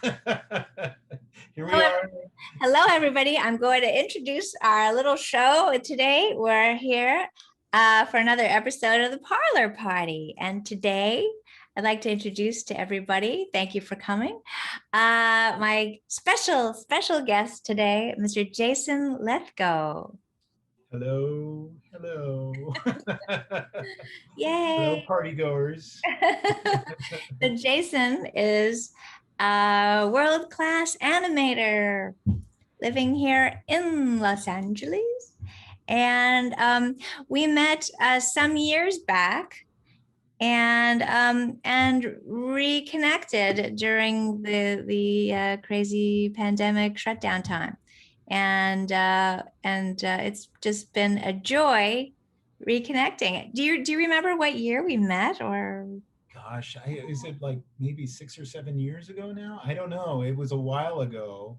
Here we Hello, are. hello, everybody. I'm going to introduce our little show today. We're here for another episode of the Parlor Party. And today I'd like to introduce to everybody, thank you for coming, my special guest today, Mr. Jason Lethcoe. Hello, hello. Hello, Yay. party goers. So Jason is a world-class animator living here in Los Angeles. And we met some years back and reconnected during the crazy pandemic shutdown time. And it's just been a joy reconnecting. Do you remember what year we met or? Gosh, is it like maybe 6 or 7 years ago now? I don't know. It was a while ago.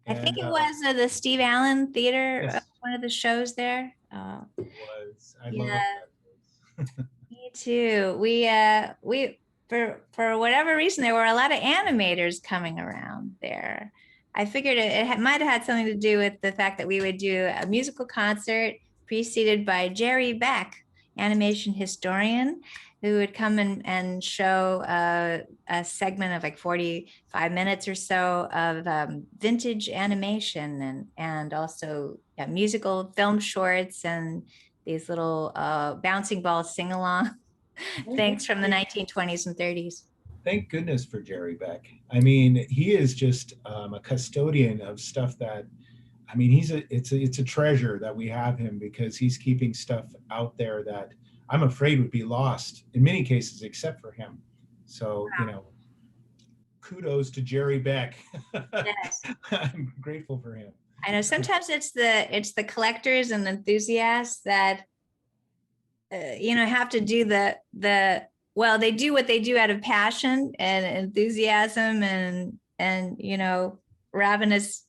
I think And it was the Steve Allen Theater, yes, one of the shows there. it was. I love Yeah, that place. me too. We for whatever reason there were a lot of animators coming around there. I figured it might have had something to do with the fact that we would do a musical concert preceded by Jerry Beck, animation historian, who would come and show a segment of like 45 minutes or so of vintage animation and also musical film shorts and these little bouncing ball sing-along things from the 1920s and 30s. Thank goodness for Jerry Beck. I mean, he is just a custodian of stuff that, I mean, it's a treasure that we have him because he's keeping stuff out there that I'm afraid would be lost in many cases, except for him. So, kudos to Jerry Beck. Yes. I'm grateful for him. I know sometimes it's the collectors and enthusiasts that have to do well, they do what they do out of passion and enthusiasm and ravenous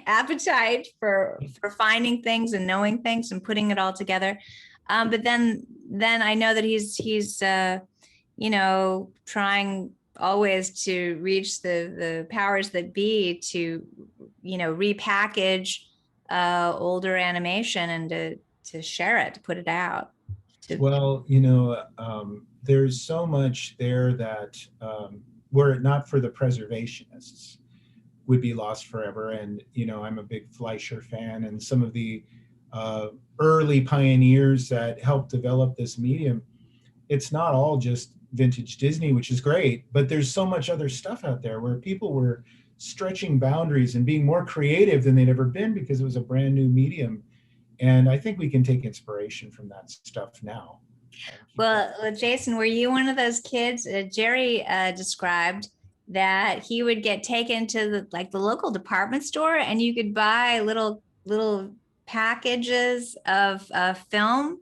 appetite for finding things and knowing things and putting it all together. But then I know that he's trying always to reach the powers that be to repackage older animation and to share it, to put it out. Well, there's so much there that were it not for the preservationists would be lost forever. And, I'm a big Fleischer fan, and some of the early pioneers that helped develop this medium. It's not all just vintage Disney, which is great, but there's so much other stuff out there where people were stretching boundaries and being more creative than they'd ever been because it was a brand new medium. And I think we can take inspiration from that stuff now. Well, Jason, were you one of those kids? Jerry described that he would get taken to the local department store, and you could buy little packages of film,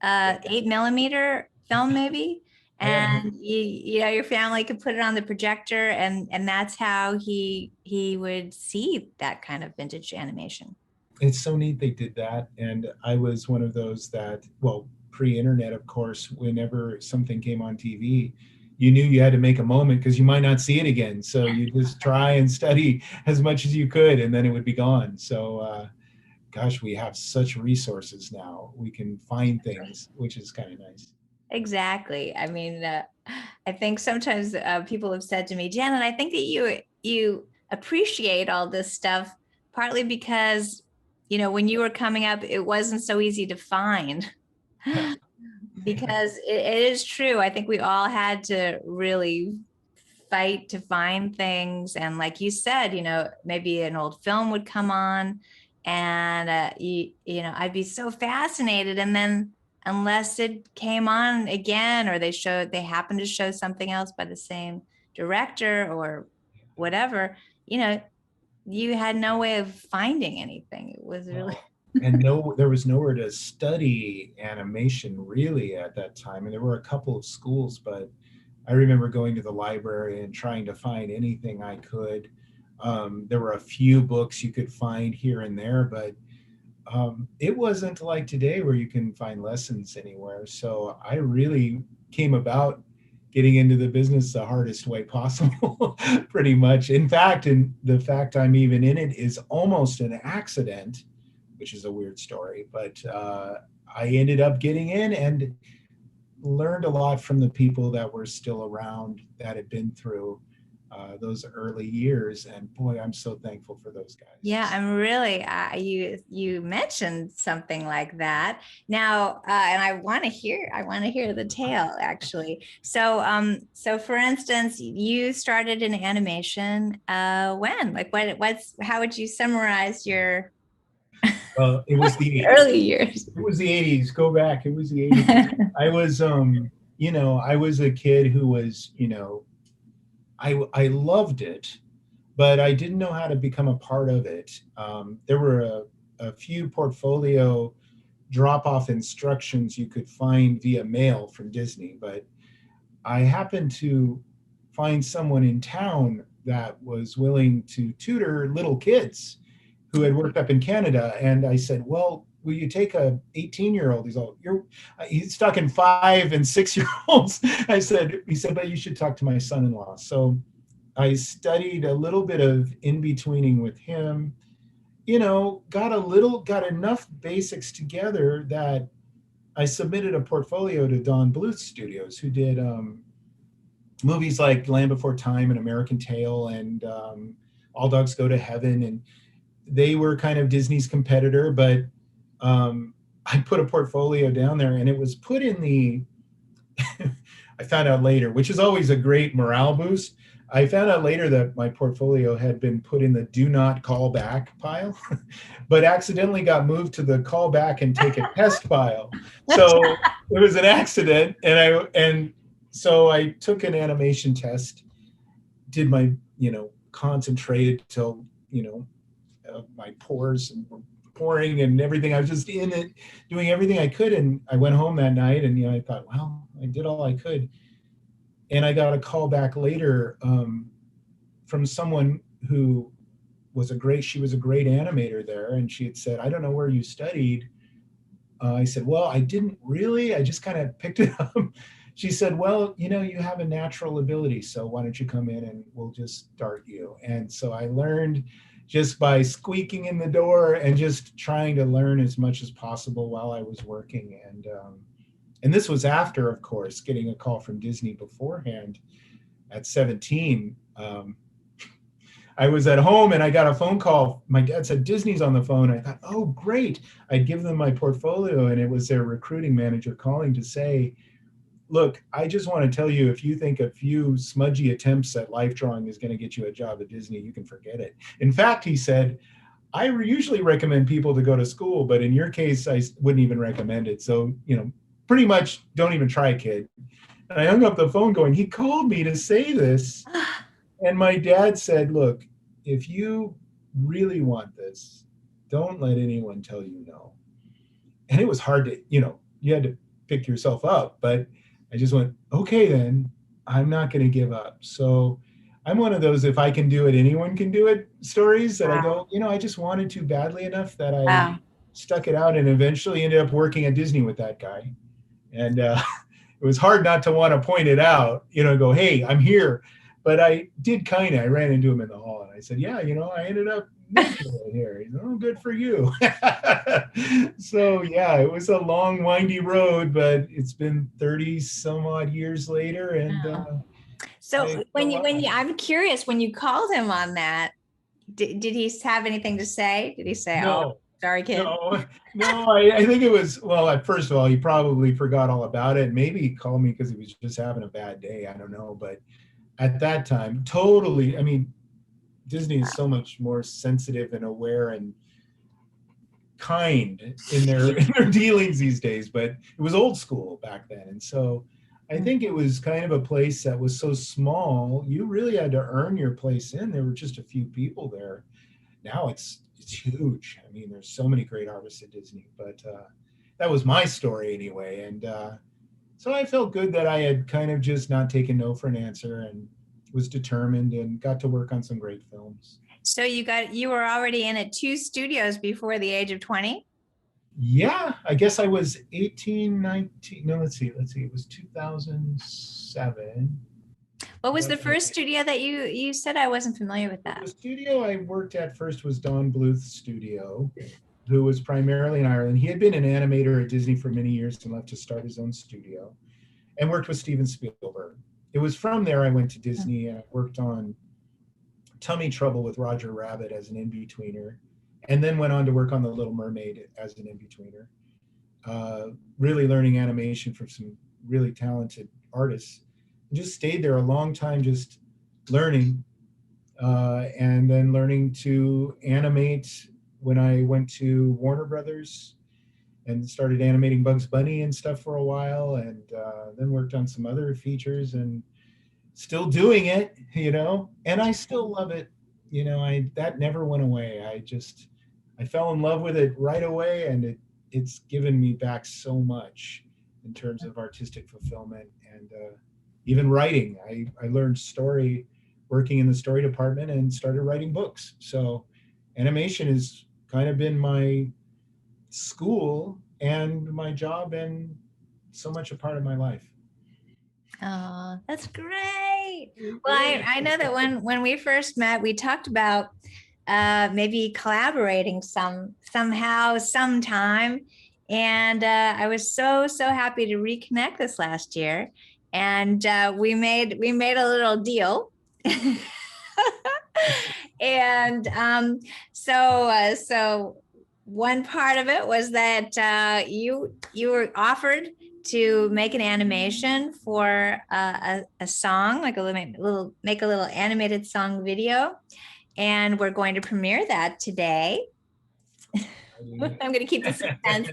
8mm film maybe, and your family could put it on the projector, and that's how he would see that kind of vintage animation. It's so neat they did that. And I was one of those that, well, pre-internet, of course, whenever something came on TV, you knew you had to make a moment because you might not see it again. So you just try and study as much as you could, and then it would be gone. So, gosh, we have such resources now. We can find things, which is kind of nice. Exactly. I mean, I think sometimes people have said to me, Janet, I think that you appreciate all this stuff partly because when you were coming up, it wasn't so easy to find. Because it is true. I think we all had to really fight to find things. And like you said, maybe an old film would come on and, I'd be so fascinated. And then unless it came on again, or they happened to show something else by the same director or whatever, you had no way of finding anything. It was really. And there was nowhere to study animation really at that time. And there were a couple of schools, but I remember going to the library and trying to find anything I could. There were a few books you could find here and there, but it wasn't like today where you can find lessons anywhere. So I really came about getting into the business the hardest way possible, pretty much. In fact, and the fact I'm even in it is almost an accident, which is a weird story, but I ended up getting in and learned a lot from the people that were still around that had been through those early years. And boy, I'm so thankful for those Yeah, guys. I'm really you mentioned something like that now, and I want to hear the tale actually. So so for instance, you started in animation when? Like what's how would you summarize your It was the 80s. early years? It was the 80s. Go back. It was the 80s. I was, I was a kid who was, I loved it, but I didn't know how to become a part of it. There were a few portfolio drop off instructions you could find via mail from Disney, but I happened to find someone in town that was willing to tutor little kids who had worked up in Canada. And I said, well, will you take a 18-year-old? He's talking 5 and 6 year olds. He said, but you should talk to my son-in-law. So I studied a little bit of in-betweening with him, got enough basics together that I submitted a portfolio to Don Bluth Studios, who did movies like Land Before Time and American Tail and All Dogs Go to Heaven. And they were kind of Disney's competitor, but I put a portfolio down there and it was put in the, I found out later, which is always a great morale boost. I found out later that my portfolio had been put in the do not call back pile, but accidentally got moved to the call back and take a test pile. So it was an accident. So I took an animation test, did my, concentrated till, my pores were pouring and everything. I was just in it, doing everything I could. And I went home that night and, I thought, well, I did all I could. And I got a call back later from someone who she was a great animator there. And she had said, I don't know where you studied. I said, well, I didn't really, I just kind of picked it up. She said, well, you have a natural ability. So why don't you come in and we'll just start you. And so I learned just by squeaking in the door and just trying to learn as much as possible while I was working. And this was after, of course, getting a call from Disney beforehand at 17. I was at home and I got a phone call. My dad said, Disney's on the phone. I thought, oh, great. I'd give them my portfolio and it was their recruiting manager calling to say, look, I just want to tell you, if you think a few smudgy attempts at life drawing is going to get you a job at Disney, you can forget it. In fact, he said, I usually recommend people to go to school, but in your case, I wouldn't even recommend it. So, pretty much don't even try, kid. And I hung up the phone going, he called me to say this. And my dad said, look, if you really want this, don't let anyone tell you no. And it was hard to, you had to pick yourself up, but I just went, okay, then I'm not going to give up. So I'm one of those, if I can do it, anyone can do it stories that I go, I just wanted to badly enough that I stuck it out and eventually ended up working at Disney with that guy. And it was hard not to want to point it out, go, hey, I'm here. But I did I ran into him in the hall and I said, yeah, I ended up here. He's, oh, good for you. So yeah, it was a long, windy road, but it's been 30 some odd years later. And so I'm curious, when you called him on that, did he have anything to say? Did he say, oh, no, sorry, kid? no, I think it was, well, first of all, he probably forgot all about it. Maybe he called me because he was just having a bad day. I don't know. But at that time, totally, I mean, Disney is so much more sensitive and aware and kind in their dealings these days, but it was old school back then. And so I think it was kind of a place that was so small, you really had to earn your place in. There were just a few people there. Now it's huge. I mean, there's so many great artists at Disney, but that was my story anyway. And so I felt good that I had kind of just not taken no for an answer and was determined and got to work on some great films. So you were already in at 2 studios before the age of 20? Yeah, I guess I was 18, 19. No, let's see. It was 2007. What was the first 2008. studio that you said? I wasn't familiar with Well, that. the studio I worked at first was Don Bluth's studio, who was primarily in Ireland. He had been an animator at Disney for many years and left to start his own studio and worked with Steven Spielberg. It was from there I went to Disney and I worked on Tummy Trouble with Roger Rabbit as an in-betweener, and then went on to work on The Little Mermaid as an in-betweener. Really learning animation from some really talented artists. Just stayed there a long time, just learning, and then learning to animate when I went to Warner Brothers and started animating Bugs Bunny and stuff for a while, and then worked on some other features and still doing it, and I still love it. I that never went away. I fell in love with it right away, and it's given me back so much in terms of artistic fulfillment and even writing. I learned story working in the story department and started writing books. So animation has kind of been my school and my job and so much a part of my life. Oh, that's great. Well, Great. I know that when we first met, we talked about maybe collaborating somehow, sometime. And I was so happy to reconnect this last year. And we made a little deal. And so one part of it was that you were offered to make an animation for a song, like a little make a little animated song video, and we're going to premiere that today. I'm going to keep the suspense.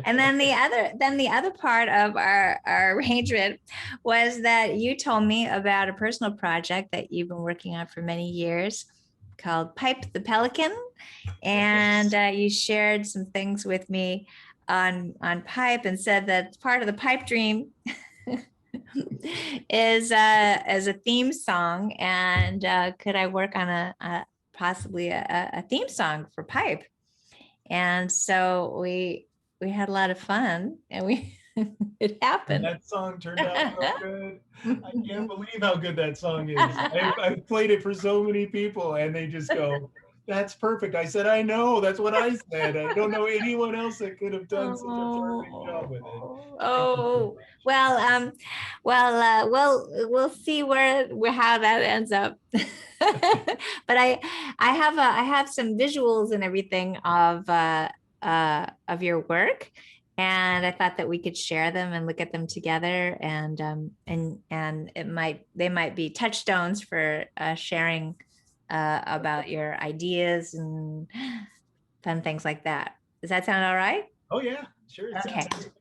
And then the other part of our arrangement was that you told me about a personal project that you've been working on for many years called Pipe the Pelican, and you shared some things with me on pipe and said that part of the pipe dream is as a theme song, and could I work on a possibly a theme song for pipe? And so we had a lot of fun, and we it And happened. that song turned out so good. I can't believe how good that song is. I've played it for so many people, and they just go, "That's perfect." I said, "I know. That's what I said. I don't know anyone else that could have done such a perfect job with it." Thank you so Oh, much. well, we'll see where how that ends up. But I have some visuals and everything of your work, and I thought that we could share them and look at them together, and they might be touchstones for sharing about your ideas and fun things like that. Does that sound all right? Oh yeah, sure. It Okay. sounds good.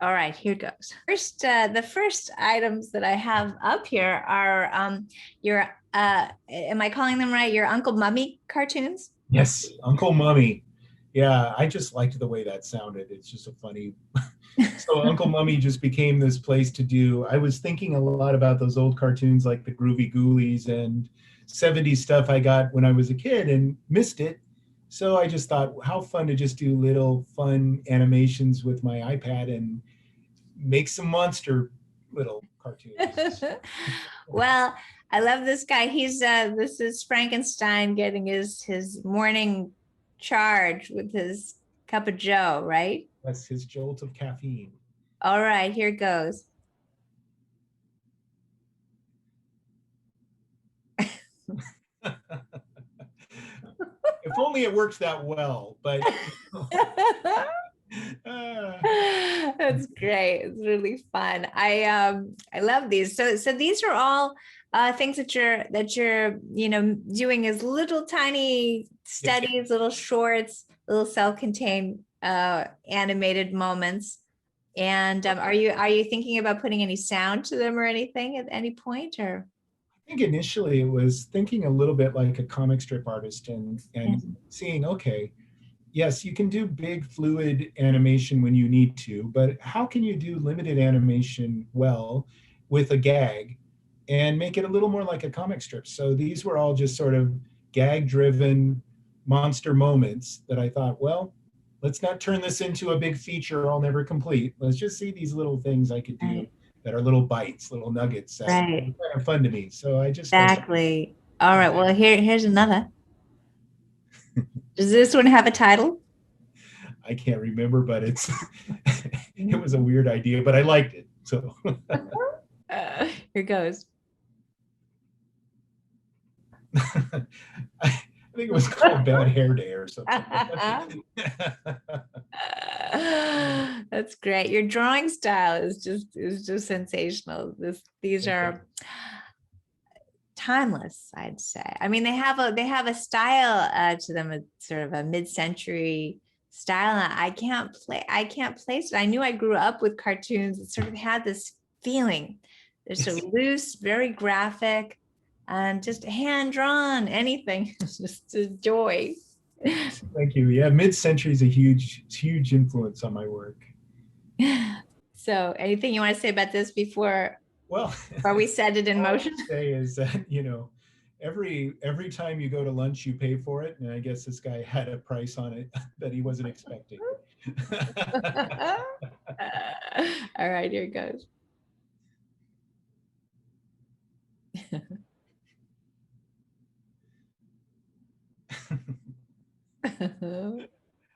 All right, here goes. The first items that I have up here are your am I calling them right? Your Uncle Mummy cartoons? Yes, Uncle Mummy. Yeah, I just liked the way that sounded. It's just a funny. So Uncle Mummy just became this place to do. I was thinking a lot about those old cartoons like the Groovy Ghoulies and 70s stuff I got when I was a kid and missed it. So I just thought, how fun to just do little fun animations with my iPad and make some monster little cartoons. Well, I love this guy. This is Frankenstein getting his morning charge with his cup of Joe, right? That's his jolt of caffeine. All right, here goes. If only it works that well, but That's great. It's really fun. I love these. So these are all things that you're doing as little tiny yes. studies, little shorts, little self-contained animated moments. And are you thinking about putting any sound to them or anything at any point, or? I think initially it was thinking a little bit like a comic strip artist and seeing, okay, yes, you can do big fluid animation when you need to, but how can you do limited animation well with a gag and make it a little more like a comic strip? So these were all just sort of gag driven monster moments that I thought, well, let's not turn this into a big feature I'll never complete. Let's just see these little things I could do Right. that are little bites, little nuggets that are Right. kind of fun to me. So I just start. Exactly. All right. Well, here's another. Does this one have a title? I can't remember, but it's it was a weird idea, but I liked it. So Here goes. I think it was called Bad Hair Day or something. That's great. Your drawing style is just sensational. These are timeless, I'd say. I mean, they have a style to them, a sort of a mid-century style. And I can't place it. I knew I grew up with cartoons that sort of had this feeling. They're so loose, very graphic, and just hand drawn. Anything, it's just a joy. Thank you. Yeah, mid-century is a huge influence on my work. So, anything you want to say about this before Well, we set it in all I motion? would say is that every time you go to lunch, you pay for it, and I guess this guy had a price on it that he wasn't expecting. All right, here it goes.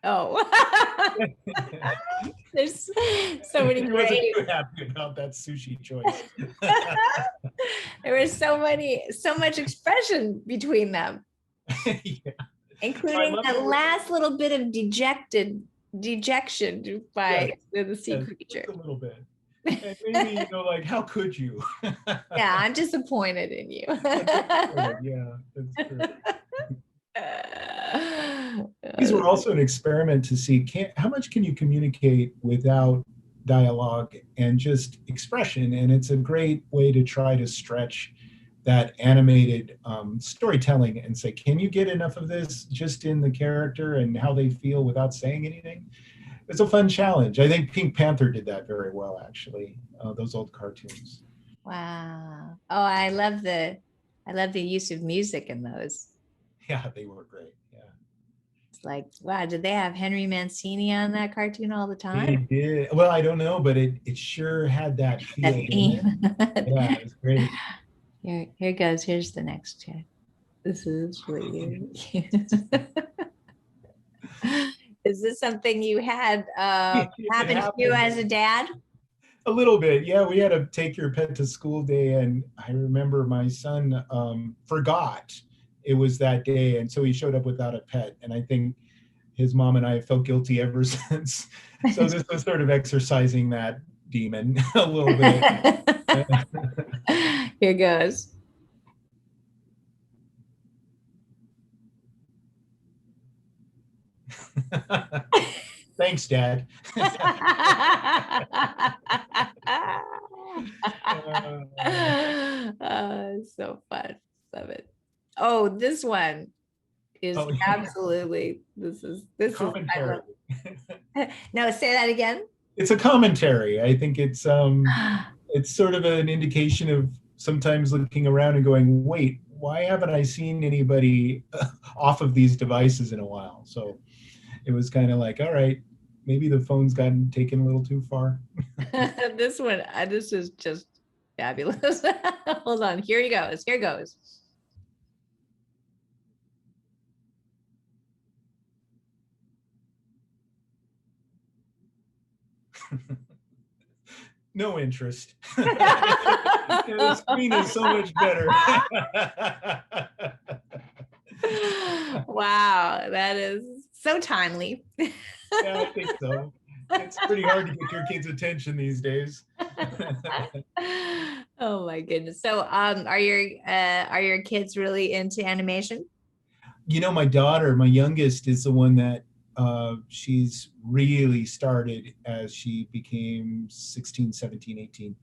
Oh, there's so many He wasn't great. too happy about that sushi choice. There was so much expression between them, Yeah. including that last little bit of dejection by the sea creature. A little bit. And maybe, like, how could you? Yeah, I'm disappointed in you. Yeah, that's true. These were also an experiment to see how much can you communicate without dialogue and just expression. And it's a great way to try to stretch that animated storytelling and say, can you get enough of this just in the character and how they feel without saying anything? It's a fun challenge. I think Pink Panther did that very well, actually, those old cartoons. Wow. Oh, I love the use of music in those. Yeah, they were great. Yeah. It's like, wow, did they have Henry Mancini on that cartoon all the They time? did. Well, I don't know, but it sure had that feel, That didn't it? theme. Yeah, it was great. Here goes. Here's the next check. This is really. Is this something you had happen to you as a dad? A little bit, yeah. We had to take your pet to school day, and I remember my son forgot it was that day, and so he showed up without a pet. And I think his mom and I have felt guilty ever since. So this was sort of exercising that demon a little bit. Here goes. Thanks, Dad. So fun. Love it. Oh, this one is Oh, yeah. absolutely, this Commentary. is. No, say that again. It's a commentary. I think it's sort of an indication of sometimes looking around and going, wait, why haven't I seen anybody off of these devices in a while? So it was kind of like, all right, maybe the phone's gotten taken a little too far. This one, this is just fabulous. Hold on, here he goes. Here goes. No interest. The screen is so much better. Wow, that is so timely. Yeah, I think so. It's pretty hard to get your kids' attention these days. Oh my goodness. So are your kids really into animation? My daughter, my youngest, is the one that she's really started as she became 16, 17, 18.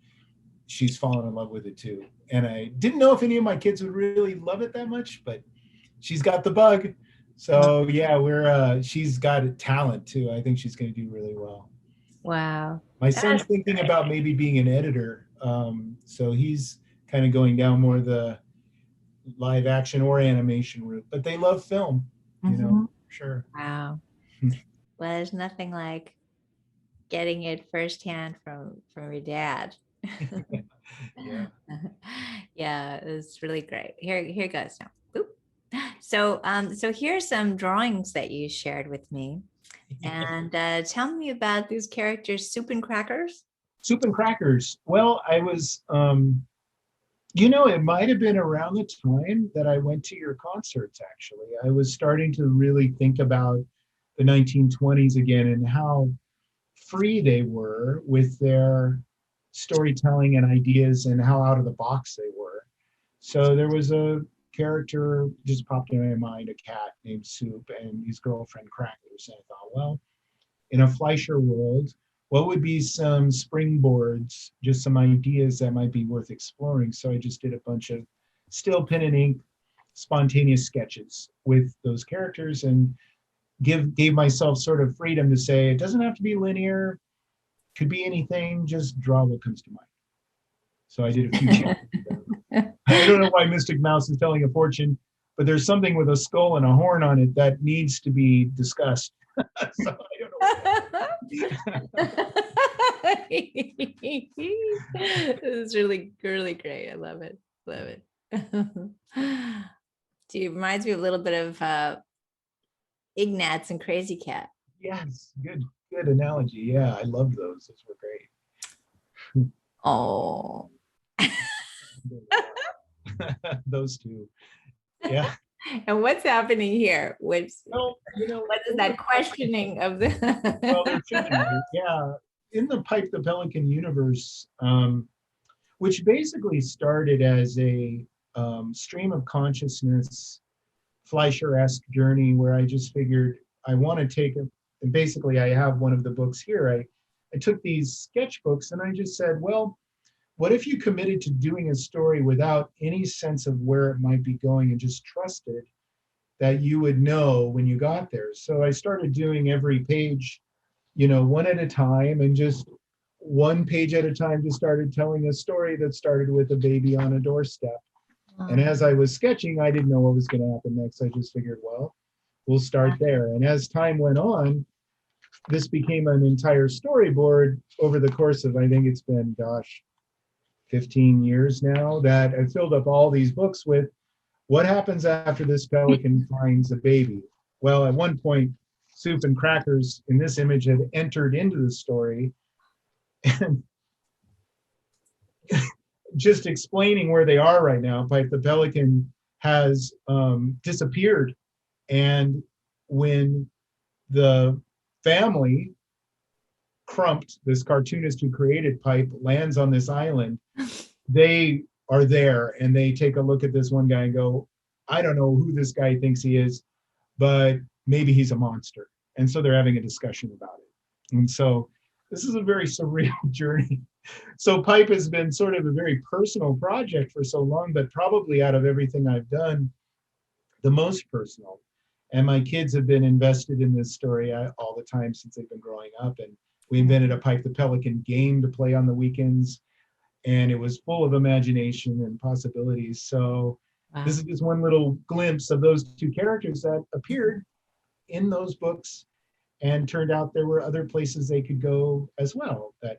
She's fallen in love with it too. And I didn't know if any of my kids would really love it that much, but she's got the bug. So yeah, she's got a talent too. I think she's going to do really well. Wow. My son's thinking about maybe being an editor. So he's kind of going down more the live action or animation route, but they love film, Mhm. sure. Wow. Well, there's nothing like getting it firsthand from your dad. Yeah. Yeah, it's really great. Here goes now. Boop. So here's some drawings that you shared with me, and tell me about these characters, Soup and Crackers. Soup and crackers. Well, I was, you know, it might have been around the time that I went to your concerts, actually. I was starting to really think about the 1920s again and how free they were with their storytelling and ideas and how out of the box they were. So there was a character just popped in my mind, a cat named Soup and his girlfriend Crackers. And I thought, well, in a Fleischer world, what would be some springboards, just some ideas that might be worth exploring? So I just did a bunch of still pen and ink, spontaneous sketches with those characters and gave myself sort of freedom to say it doesn't have to be linear, could be anything, just draw what comes to mind. So I did a few changes. I don't know why Mystic Mouse is telling a fortune, but there's something with a skull and a horn on it that needs to be discussed. So I don't know. This is really, really great. I love it. Love it. Gee, it reminds me a little bit of Ignatz and Crazy Cat. Yes, good analogy. Yeah, I love those. Those were great. Oh. Those two. Yeah. And what's happening here? Well, you know, What is that questioning of well, the they're fictional. Yeah. In the Pipe the Pelican universe, which basically started as a stream of consciousness, Fleischer-esque journey where I just figured I want to take it. And basically, I have one of the books here. I took these sketchbooks and I just said, well, what if you committed to doing a story without any sense of where it might be going and just trusted that you would know when you got there? So I started doing every page, you know, one at a time, and just one page at a time just started telling a story that started with a baby on a doorstep. And as I was sketching, I didn't know what was going to happen next. I just figured, well, we'll start there. And as time went on, this became an entire storyboard over the course of, I think it's been, gosh, 15 years now, that I filled up all these books with what happens after this pelican finds a baby. Well, at one point, Soup and Crackers in this image had entered into the story, and just explaining where they are right now, Pipe the Pelican has disappeared. And when the family, Crumped, this cartoonist who created Pipe, lands on this island, they are there and they take a look at this one guy and go, I don't know who this guy thinks he is, but maybe he's a monster. And so they're having a discussion about it. And so this is a very surreal journey. So Pipe has been sort of a very personal project for so long, but probably out of everything I've done, the most personal. And my kids have been invested in this story all the time since they've been growing up. And we invented a Pipe the Pelican game to play on the weekends. And it was full of imagination and possibilities. So this is just one little glimpse of those two characters that appeared in those books, and turned out there were other places they could go as well that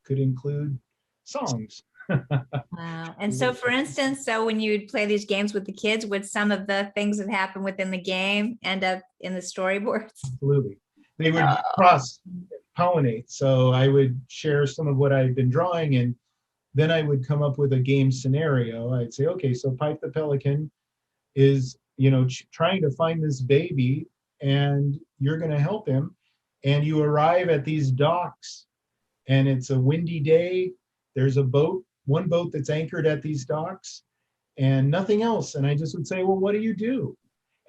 could include songs. Wow. And so, for instance, so when you'd play these games with the kids, would some of the things that happen within the game end up in the storyboards? Absolutely. They would cross pollinate. So I would share some of what I had been drawing, and then I would come up with a game scenario. I'd say, okay, so Pipe the Pelican is, you know, trying to find this baby, and you're going to help him. And you arrive at these docks, and it's a windy day. There's a boat, one boat that's anchored at these docks, and nothing else. And I just would say, well, what do you do?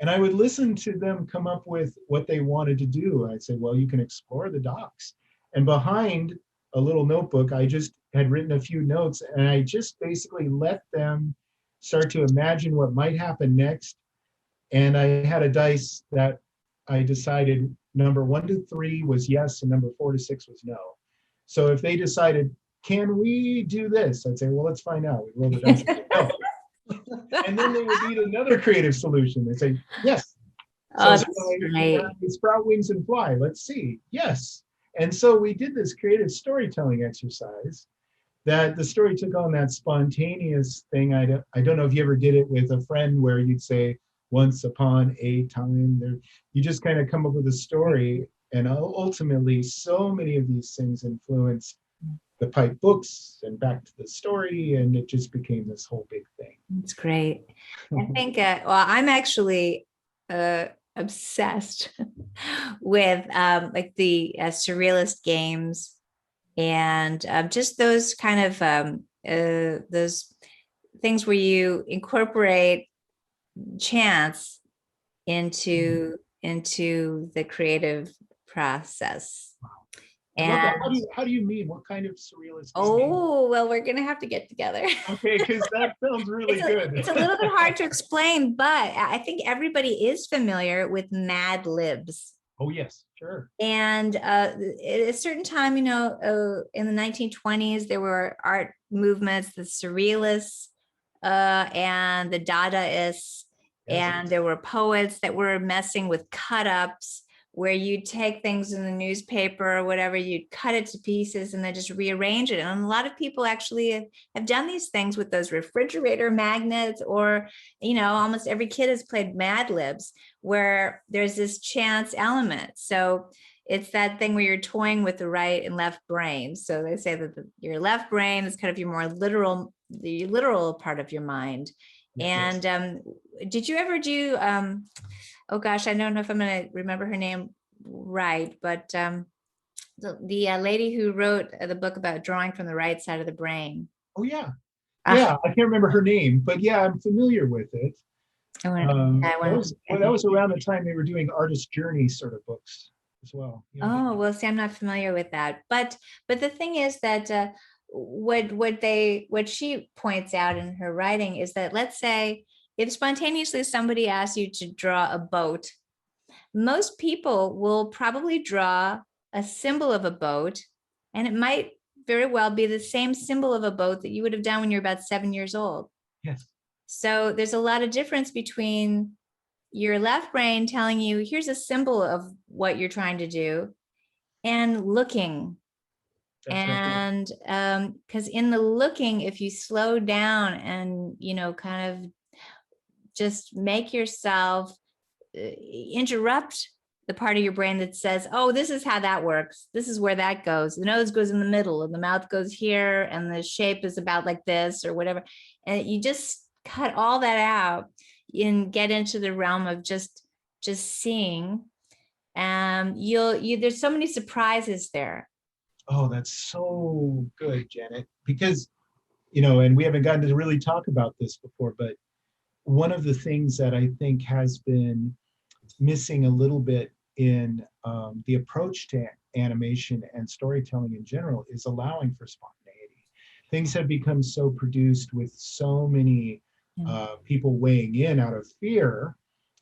And I would listen to them come up with what they wanted to do. I'd say, well, you can explore the docks. And behind a little notebook, I just had written a few notes, and I just basically let them start to imagine what might happen next. And I had a dice that I decided number 1 to 3 was yes, and number 4 to 6 was no. So if they decided, can we do this? I'd say, well, let's find out. We roll the dice. No. And then they would need another creative solution. They'd say, yes. Oh, So that's can great. I sprout wings and fly? Let's see. Yes. And so we did this creative storytelling exercise that the story took on that spontaneous thing. I don't know if you ever did it with a friend where you'd say, once upon a time, there, you just kind of come up with a story. And ultimately, so many of these things influenced the pipe books and back to the story. And it just became this whole big thing. That's great. I think, well, I'm actually obsessed with like the surrealist games and just those kind of those things where you incorporate chance into the creative process. I love that. And How do you mean? What kind of surrealist game? oh, well, we're gonna have to get together. Okay, because that sounds really good. It's a little bit hard to explain, but I think everybody is familiar with Mad Libs. Oh yes, sure. And at a certain time, in the 1920s, there were art movements, the surrealists and the Dadaists, Yes. and there were poets that were messing with cut-ups, where you'd take things in the newspaper or whatever, you'd cut it to pieces and then just rearrange it. And a lot of people actually have done these things with those refrigerator magnets, or, almost every kid has played Mad Libs, where there's this chance element. So it's that thing where you're toying with the right and left brain. So they say that your left brain is kind of your more the literal part of your mind. Yes. And did you ever do oh gosh, I don't know if I'm going to remember her name right, but the lady who wrote the book about drawing from the right side of the brain. Oh yeah. Ah, Yeah, I can't remember her name, but yeah, I'm familiar with it. That was around the time they were doing artist journey sort of books as well. Yeah. Oh, well, see, I'm not familiar with that, but the thing is that what she points out in her writing is that, let's say, if spontaneously somebody asks you to draw a boat, most people will probably draw a symbol of a boat, and it might very well be the same symbol of a boat that you would have done when you're about 7 years old. Yes. So there's a lot of difference between your left brain telling you, here's a symbol of what you're trying to do, and looking. That's right. And because in the looking, if you slow down and, kind of just make yourself interrupt the part of your brain that says, oh, this is how that works. This is where that goes. The nose goes in the middle and the mouth goes here and the shape is about like this or whatever. And you just cut all that out and get into the realm of just seeing. There's so many surprises there. Oh, that's so good, Janet. Because, and we haven't gotten to really talk about this before, but one of the things that I think has been missing a little bit in the approach to animation and storytelling in general is allowing for spontaneity. Things have become so produced with so many people weighing in out of fear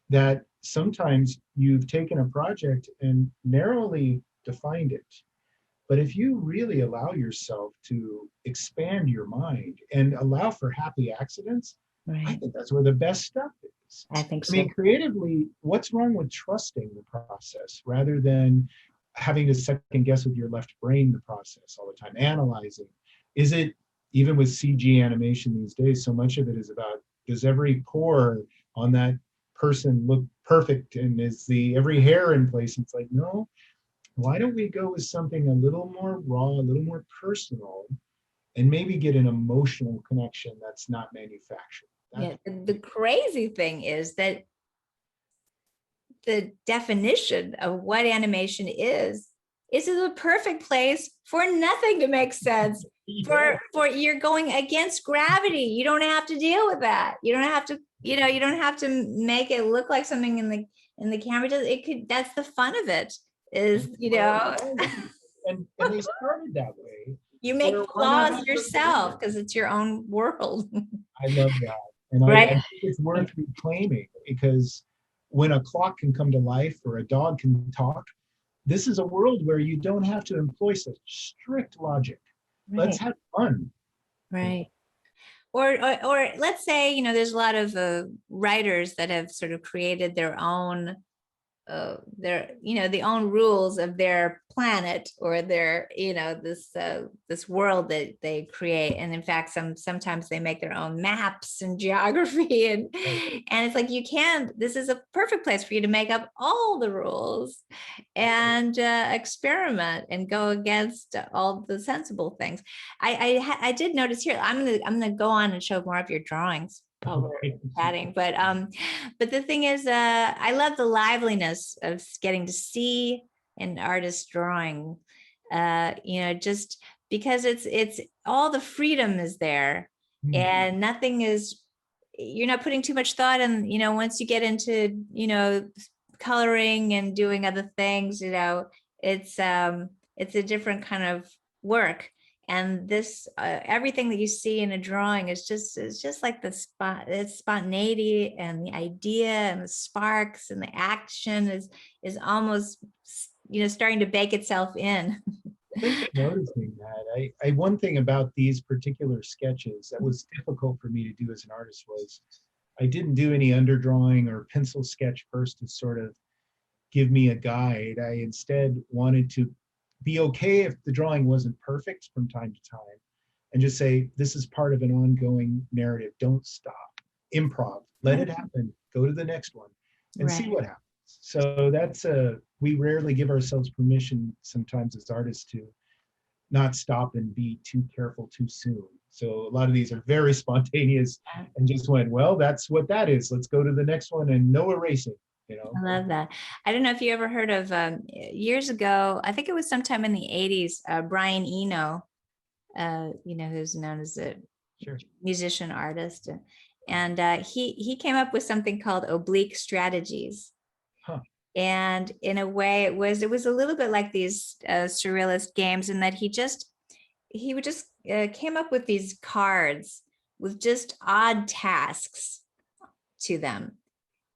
that sometimes you've taken a project and narrowly defined it. But if you really allow yourself to expand your mind and allow for happy accidents, Right. I think that's where the best stuff is. I think so. I mean, creatively, what's wrong with trusting the process rather than having to second guess with your left brain the process all the time, analyzing? Is it, even with CG animation these days, so much of it is about, does every pore on that person look perfect, and is every hair in place? It's like, no, why don't we go with something a little more raw, a little more personal, and maybe get an emotional connection that's not manufactured? Yeah, the crazy thing is that the definition of what animation is a perfect place for nothing to make sense. For you're going against gravity. You don't have to deal with that. You don't have to, you don't have to make it look like something in the camera does. It could, that's the fun of it, is, and they started that way. you make flaws yourself because it's your own world. I love that. And I think it's worth reclaiming, because when a clock can come to life or a dog can talk, this is a world where you don't have to employ such strict logic. Right. Let's have fun. Right. Or let's say, there's a lot of writers that have sort of created their own their, the own rules of their planet, or their, this world that they create. And in fact, sometimes they make their own maps and geography, and it's like, this is a perfect place for you to make up all the rules and experiment and go against all the sensible things. I did notice here, I'm gonna go on and show more of your drawings while we're chatting, but the thing is, I love the liveliness of getting to see an artist drawing, just because it's all the freedom is there, and nothing is, you're not putting too much thought in, once you get into, coloring and doing other things, it's a different kind of work. And this, everything that you see in a drawing is just like it's spontaneity, and the idea and the sparks and the action is almost, starting to bake itself in. Thank you for noticing that. One thing about these particular sketches that was difficult for me to do as an artist was I didn't do any underdrawing or pencil sketch first to sort of give me a guide. I instead wanted to be okay if the drawing wasn't perfect from time to time, and just say, this is part of an ongoing narrative. Don't stop. Improv. Let it happen. Go to the next one and see what happens. So we rarely give ourselves permission sometimes as artists to not stop and be too careful too soon. So a lot of these are very spontaneous and just went, well, that's what that is. Let's go to the next one, and no erasing. I love that. I don't know if you ever heard of, years ago, I think it was sometime in the 80s, Brian Eno, who's known as a musician artist. And he came up with something called oblique strategies. Huh. And in a way, it was a little bit like these surrealist games, in that he would just came up with these cards with just odd tasks to them,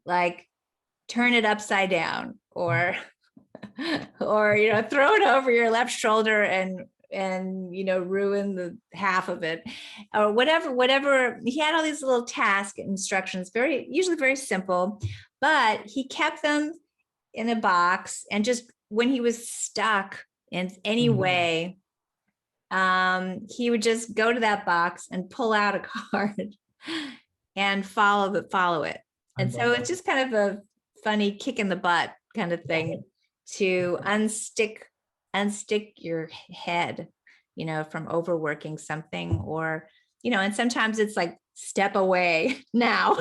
like turn it upside down, or throw it over your left shoulder and ruin the half of it, or whatever. He had all these little task instructions, usually very simple, but he kept them in a box, and just when he was stuck in any way, he would just go to that box and pull out a card and follow it. And so it's just kind of a funny kick in the butt kind of thing to unstick your head, from overworking something, or, and sometimes it's like, step away now.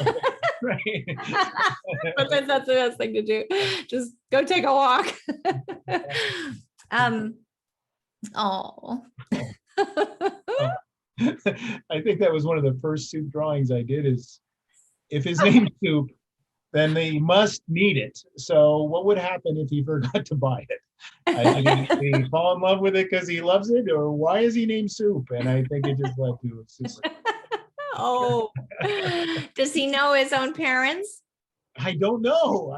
Right. Sometimes that's the best thing to do. Just go take a walk. I think that was one of the first soup drawings I did, is if his name's Soup, then they must need it. So what would happen if he forgot to buy it? Did he fall in love with it because he loves it, or why is he named Soup? And I think it just led to a super. Oh, does he know his own parents? I don't know.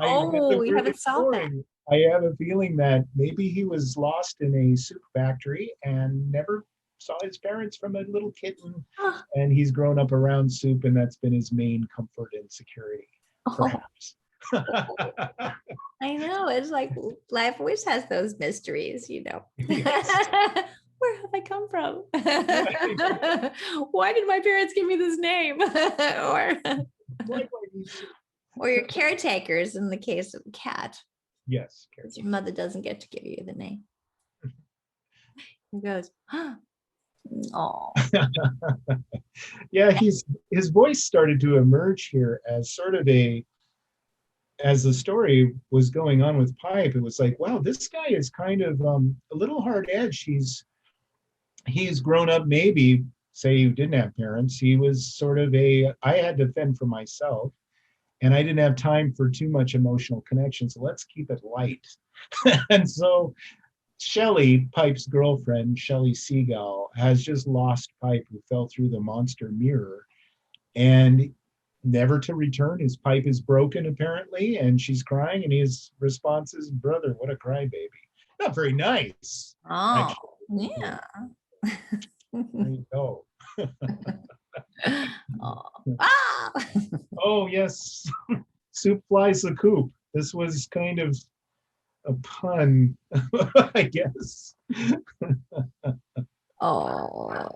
You haven't solved that. I have a feeling that maybe he was lost in a soup factory and never saw his parents from a little kitten, and he's grown up around soup, and that's been his main comfort and security, perhaps. I know, it's like life always has those mysteries, Yes. Where have I come from? Why did my parents give me this name? Or your caretakers in the case of a cat. Yes. Your mother doesn't get to give you the name. He goes, oh. Yeah, his voice started to emerge here as sort of as the story was going on with Pipe. It was like, wow, this guy is kind of a little hard edged. He's grown up, maybe, say he didn't have parents. He was sort of I had to fend for myself, and I didn't have time for too much emotional connection. So let's keep it light. And so Shelley, Pipe's girlfriend, Shelley Seagull, has just lost Pipe, who fell through the monster mirror, and never to return. His pipe is broken, apparently, and she's crying, and his response is, brother, what a crybaby. Not very nice. Oh, yeah. There you go. Oh. Oh, yes. Soup flies the coop. This was kind of a pun, I guess. Oh,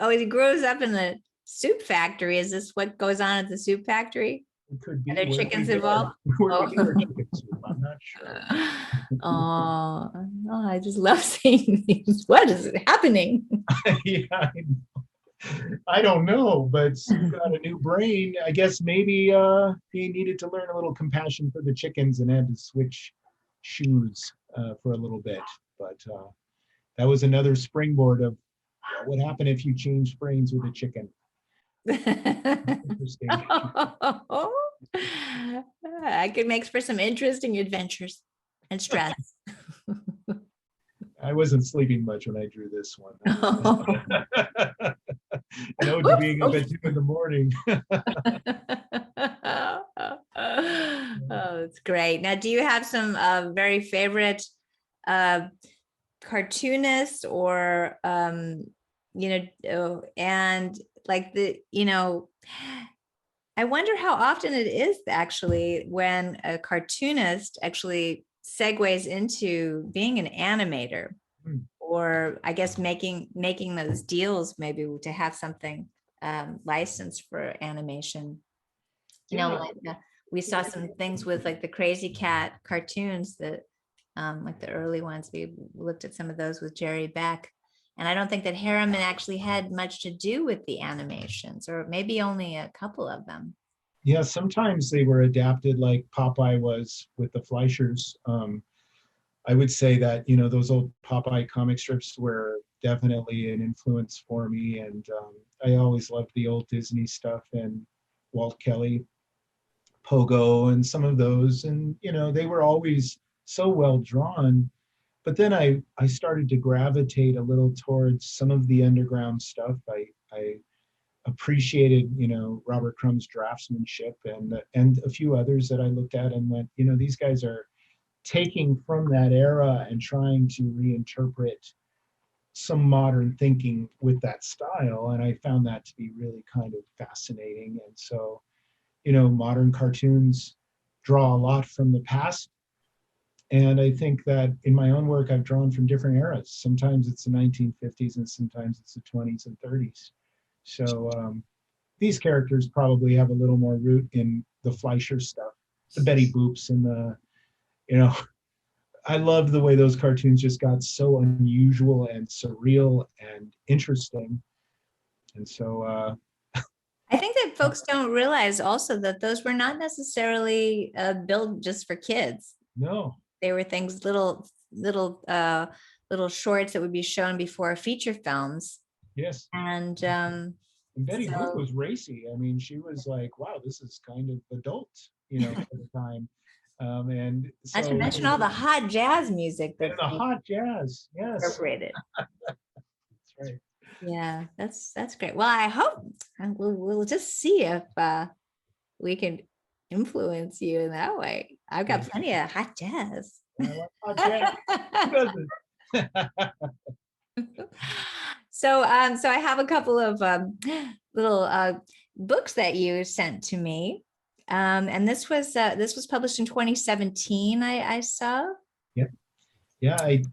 he grows up in the soup factory. Is this what goes on at the soup factory? It could Are be there where we chickens get our involved? where we Oh. get our chicken soup. I'm not sure. Oh, I just love seeing these. What is happening? Yeah, I don't know, but Sue got a new brain. I guess maybe he needed to learn a little compassion for the chickens and had to switch shoes for a little bit. But that was another springboard of what would happen if you changed brains with a chicken. Interesting. I could make for some interesting adventures and stress. I wasn't sleeping much when I drew this one. An ode to being up at 2 in the morning. Oh, it's great. Now, do you have some very favorite uh, cartoonists or and like I wonder how often it is actually when a cartoonist actually segues into being an animator, or I guess making those deals maybe to have something licensed for animation. Yeah. Like we saw some things with like the Crazy Cat cartoons that like the early ones. We looked at some of those with Jerry Beck. And I don't think that Harriman actually had much to do with the animations, or maybe only a couple of them. Yeah, sometimes they were adapted like Popeye was with the Fleischers. I would say that, those old Popeye comic strips were definitely an influence for me. And I always loved the old Disney stuff and Walt Kelly, Pogo, and some of those. And, they were always so well drawn. But then I started to gravitate a little towards some of the underground stuff. I appreciated, Robert Crumb's draftsmanship and a few others that I looked at and went, these guys are taking from that era and trying to reinterpret some modern thinking with that style. And I found that to be really kind of fascinating. And so, modern cartoons draw a lot from the past. And I think that in my own work, I've drawn from different eras. Sometimes it's the 1950s and sometimes it's the 20s and 30s. So these characters probably have a little more root in the Fleischer stuff, the Betty Boops and I love the way those cartoons just got so unusual and surreal and interesting. And so I think that folks don't realize also that those were not necessarily built just for kids. no. They were things, little shorts that would be shown before feature films. Yes. And Betty Boop was racy. I mean, she was like, wow, this is kind of adult, at the time. And so, not to mention all the hot jazz music and the hot jazz. Yes. Incorporated. That's right. Yeah, that's great. Well, I hope we'll just see if we can influence you in that way. I've got plenty of hot jazz. I like hot jazz. Who doesn't? So I have a couple of little books that you sent to me. And this was published in 2017, I saw. Yeah, it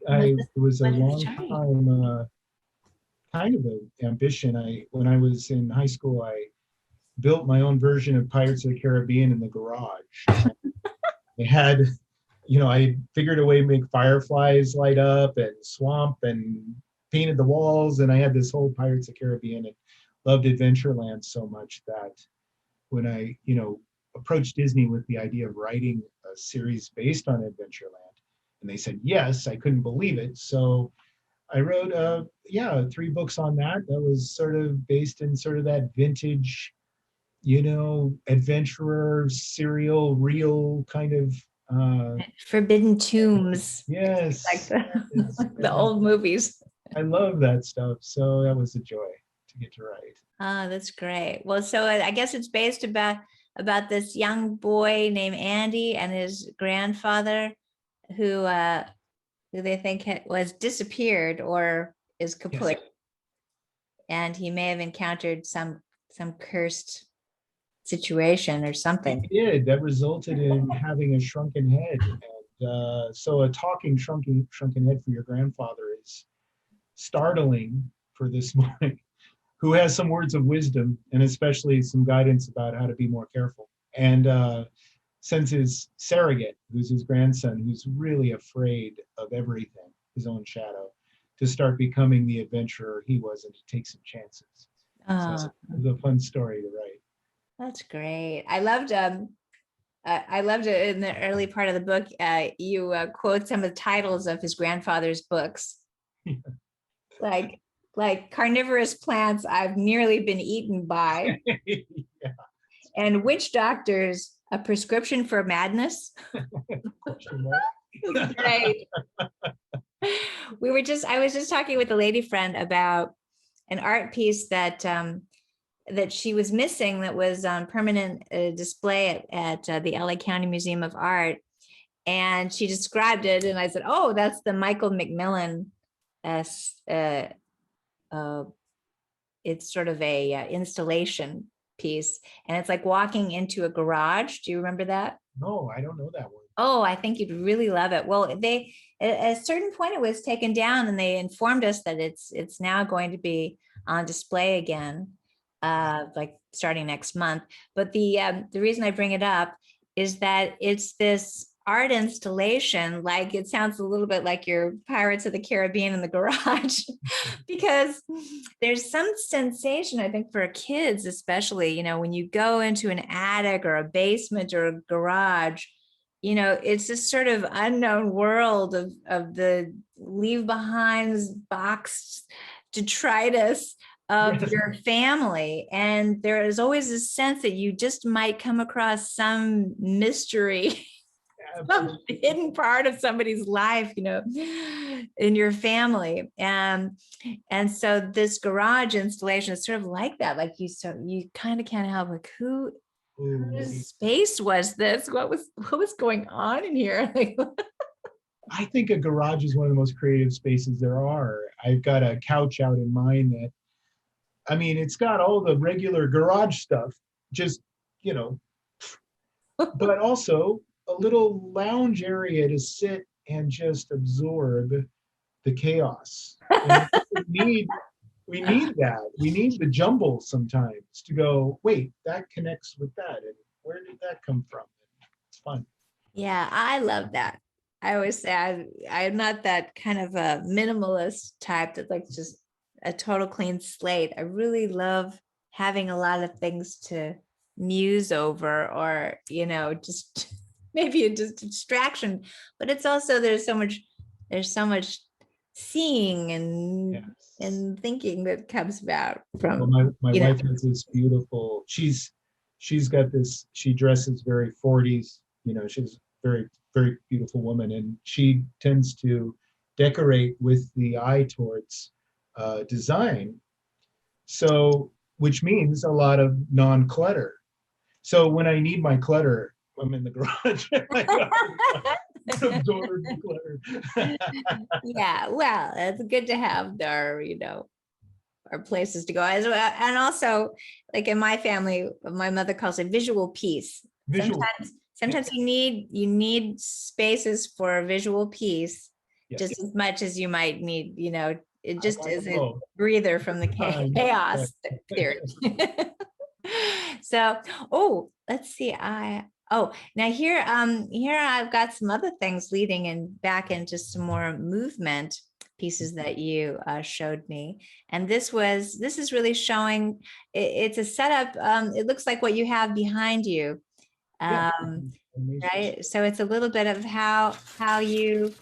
was a long time kind of an ambition. When I was in high school, I built my own version of Pirates of the Caribbean in the garage. I had, I figured a way to make fireflies light up and swamp and painted the walls, and I had this whole Pirates of the Caribbean and loved Adventureland so much that when I, approached Disney with the idea of writing a series based on Adventureland, and they said yes, I couldn't believe it. So I wrote 3 books on that. That was sort of based in sort of that vintage, adventurer, serial, real kind of Forbidden Tombs. Yes. Like the old movies. I love that stuff. So that was a joy to get to write. Oh, that's great. Well, so I guess it's based about this young boy named Andy and his grandfather who they think was disappeared or is kaput. Yes. And he may have encountered some cursed situation or It something. did. That resulted in having a shrunken head. And so a talking shrunken head for your grandfather is startling for this morning, who has some words of wisdom and especially some guidance about how to be more careful. And sends his surrogate, who's his grandson, who's really afraid of everything, his own shadow, to start becoming the adventurer he was and to take some chances. So Oh, it was a fun story to write. that's great. I loved it in the early part of the book. You quote some of the titles of his grandfather's books, like like carnivorous plants I've nearly been eaten by, Yeah, and witch doctors, a prescription for madness. question mark. Right. I was just talking with a lady friend about an art piece that she was missing that was on permanent display at the LA County Museum of Art. And she described it, and I said, "Oh, that's the Michael McMillan. Uh, uh, uh, it's sort of a installation piece, and it's like walking into a garage. Do you remember that? No, I don't know that one. Oh, I think you'd really love it. Well, they at a certain point it was taken down, and they informed us that it's now going to be on display again, like starting next month. But the reason I bring it up is that it's this art installation. Like it sounds a little bit like your Pirates of the Caribbean in the garage, because there's some sensation, I think, for kids, especially, when you go into an attic or a basement or a garage, it's this sort of unknown world of the leave behinds, boxed detritus of Yes, your family. And there is always a sense that you just might come across some mystery, some absolutely. hidden part of somebody's life, in your family. And so this garage installation is sort of like that. Like you kind of can't help, like, Ooh, whose space was this? What was going on in here? I think a garage is one of the most creative spaces there are. I've got a couch out in mine that, I mean, it's got all the regular garage stuff, just, you know, but also a little lounge area to sit and just absorb the chaos. And we need that. We need the jumble sometimes to go, wait, that connects with that. And where did that come from? It's fun. Yeah, I love that. I always say I'm not that kind of a minimalist type that like just a total clean slate. I really love having a lot of things to muse over, or, just maybe a just distraction. But it's also there's so much seeing Yes. and thinking that comes about Well, from, my you know, wife has this beautiful, she's got this, she dresses very 40s, she's very, very beautiful woman, and she tends to decorate with the eye towards design. So, which means a lot of non-clutter. So when I need my clutter, I'm in the garage. I absorb the clutter. yeah, well, it's good to have our places to go as well. And also, like in my family, my mother calls it visual peace. Visual. Sometimes you need spaces for visual peace just Yes, as much as you might need, it I just like is a both. breather from the Time. chaos theory. So, oh, let's see. Now here I've got some other things leading and back into some more movement pieces that you showed me. And this is really showing, it's a setup. It looks like what you have behind you. Yeah. Um, Amazing. right. So it's a little bit of how you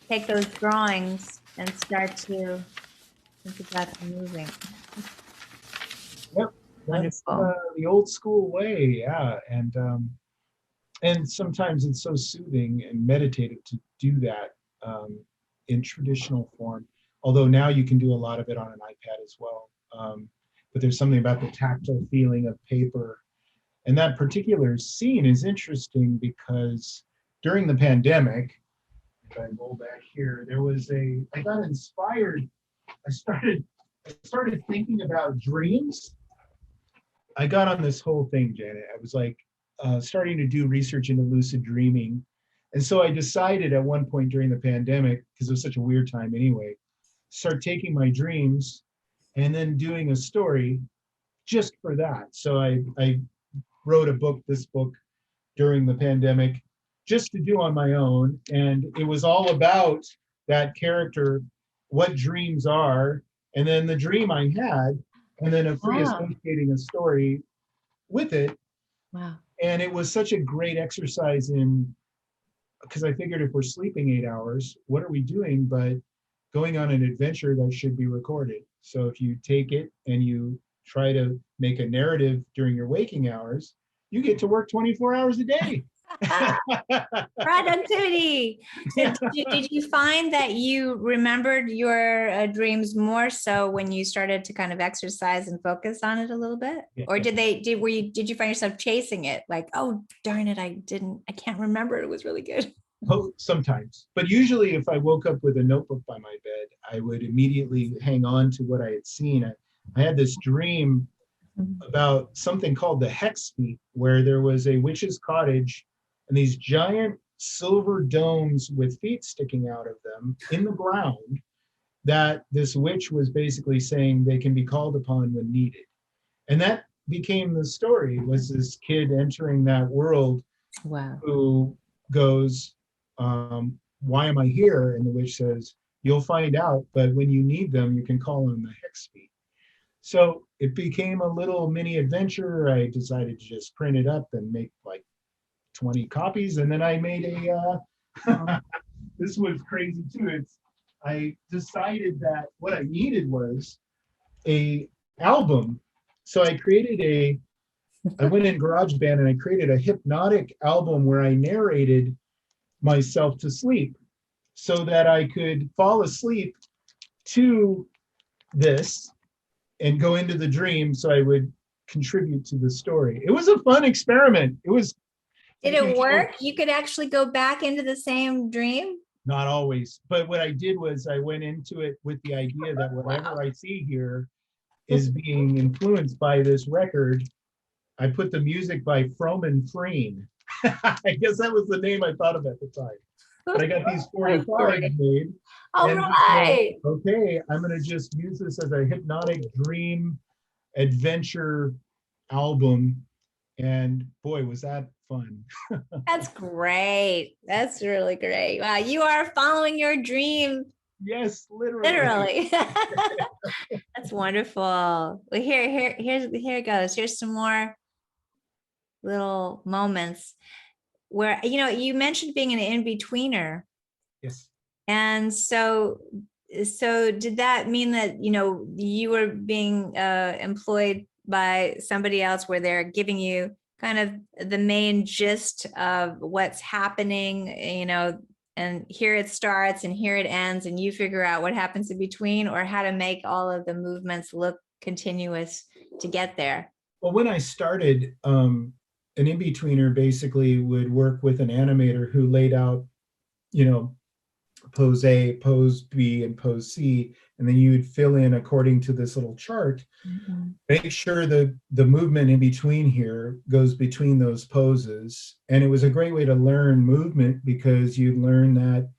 take those drawings and start to think about them moving. Yep. That's Wonderful. the old school way. Yeah. And sometimes it's so soothing and meditative to do that in traditional form. Although now you can do a lot of it on an iPad as well. But there's something about the tactile feeling of paper. And that particular scene is interesting because during the pandemic, if I go back here, I got inspired. I started thinking about dreams I got on this whole thing, Janet. I was like starting to do research into lucid dreaming. And so I decided at one point during the pandemic, because it was such a weird time anyway, start taking my dreams and then doing a story just for that. So I wrote this book during the pandemic just to do on my own. And it was all about that character, what dreams are, and then the dream I had, and then a free Wow. associating a story with it. Wow. And it was such a great exercise in, because I figured if we're sleeping 8 hours, what are we doing but going on an adventure that should be recorded? So if you take it and you try to make a narrative during your waking hours, you get to work 24 hours a day. Productivity. So Yeah. did you find that you remembered your dreams more so when you started to kind of exercise and focus on it a little bit? Yeah, Or definitely. did you find yourself chasing it? Like, oh, darn it, I can't remember. It was really good. Oh, sometimes, but usually if I woke up with a notebook by my bed, I would immediately hang on to what I had seen. I had this dream about something called the Hex Feet, where there was a witch's cottage and these giant silver domes with feet sticking out of them in the ground, that this witch was basically saying they can be called upon when needed. And that became the story, was this kid entering that world Wow. who goes, why am I here? And the witch says, you'll find out, but when you need them, you can call on the Hex Feet. So it became a little mini adventure. I decided to just print it up and make like 20 copies. And then I made this was crazy too. I decided that what I needed was a album. So I went in GarageBand and I created a hypnotic album where I narrated myself to sleep so that I could fall asleep to this and go into the dream so I would contribute to the story. It was a fun experiment. It was Did taking it work? You could actually go back into the same dream? not always, but what I did was I went into it with the idea that Wow. whatever I see here is being influenced by this record. I put the music by Froman Freen. I guess that was the name I thought of at the time. But I got these 40 That's cards great. made All and just said, right. okay, I'm going to just use this as a hypnotic dream adventure album. And boy, was that fun. That's great. That's really great. Wow, you are following your dream, Yes, literally. literally. That's wonderful. Well, here it goes. Here's some more little moments where you mentioned being an in-betweener. Yes. And so did that mean that you were being employed by somebody else where they're giving you kind of the main gist of what's happening, and here it starts and here it ends, and you figure out what happens in between, or how to make all of the movements look continuous to get there? Well, when I started, an in-betweener basically would work with an animator who laid out, you know, pose A, pose B, and pose C, and then you would fill in according to this little chart. Mm-hmm. Make sure the movement in between here goes between those poses. And it was a great way to learn movement because you learn that,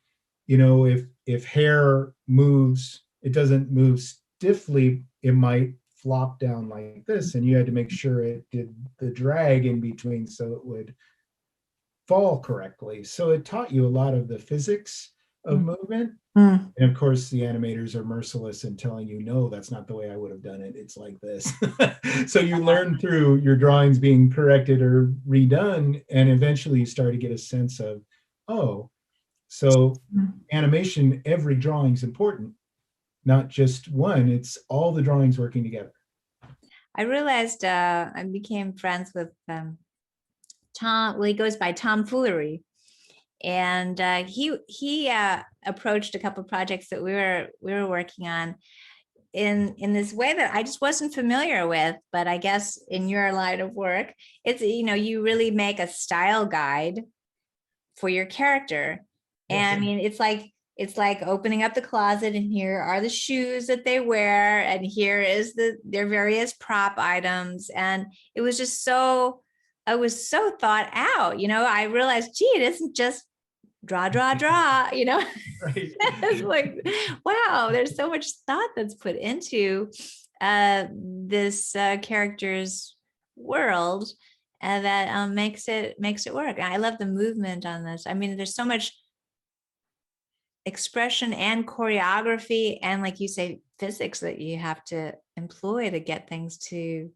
if hair moves, it doesn't move stiffly, it might flop down like this. And you had to make sure it did the drag in between so it would fall correctly. So it taught you a lot of the physics of movement. Mm-hmm. And of course, the animators are merciless in telling you, no, that's not the way I would have done it. It's like this. So you learn through your drawings being corrected or redone, and eventually you start to get a sense of, oh, so animation, every drawing's important, not just one. It's all the drawings working together. I realized I became friends with Tom. Well, he goes by Tom Foolery, and he approached a couple of projects that we were working on in this way that I just wasn't familiar with. But I guess in your line of work, it's you really make a style guide for your character. Yes. And I mean, it's like it's like opening up the closet, and here are the shoes that they wear, and here is their various prop items. And it was just so, I was so thought out, I realized, gee, it isn't just draw, draw, draw, Right. It's like, wow, there's so much thought that's put into this character's world, that makes it work. And I love the movement on this. I mean, there's so much expression and choreography, and like you say, physics that you have to employ to get things to,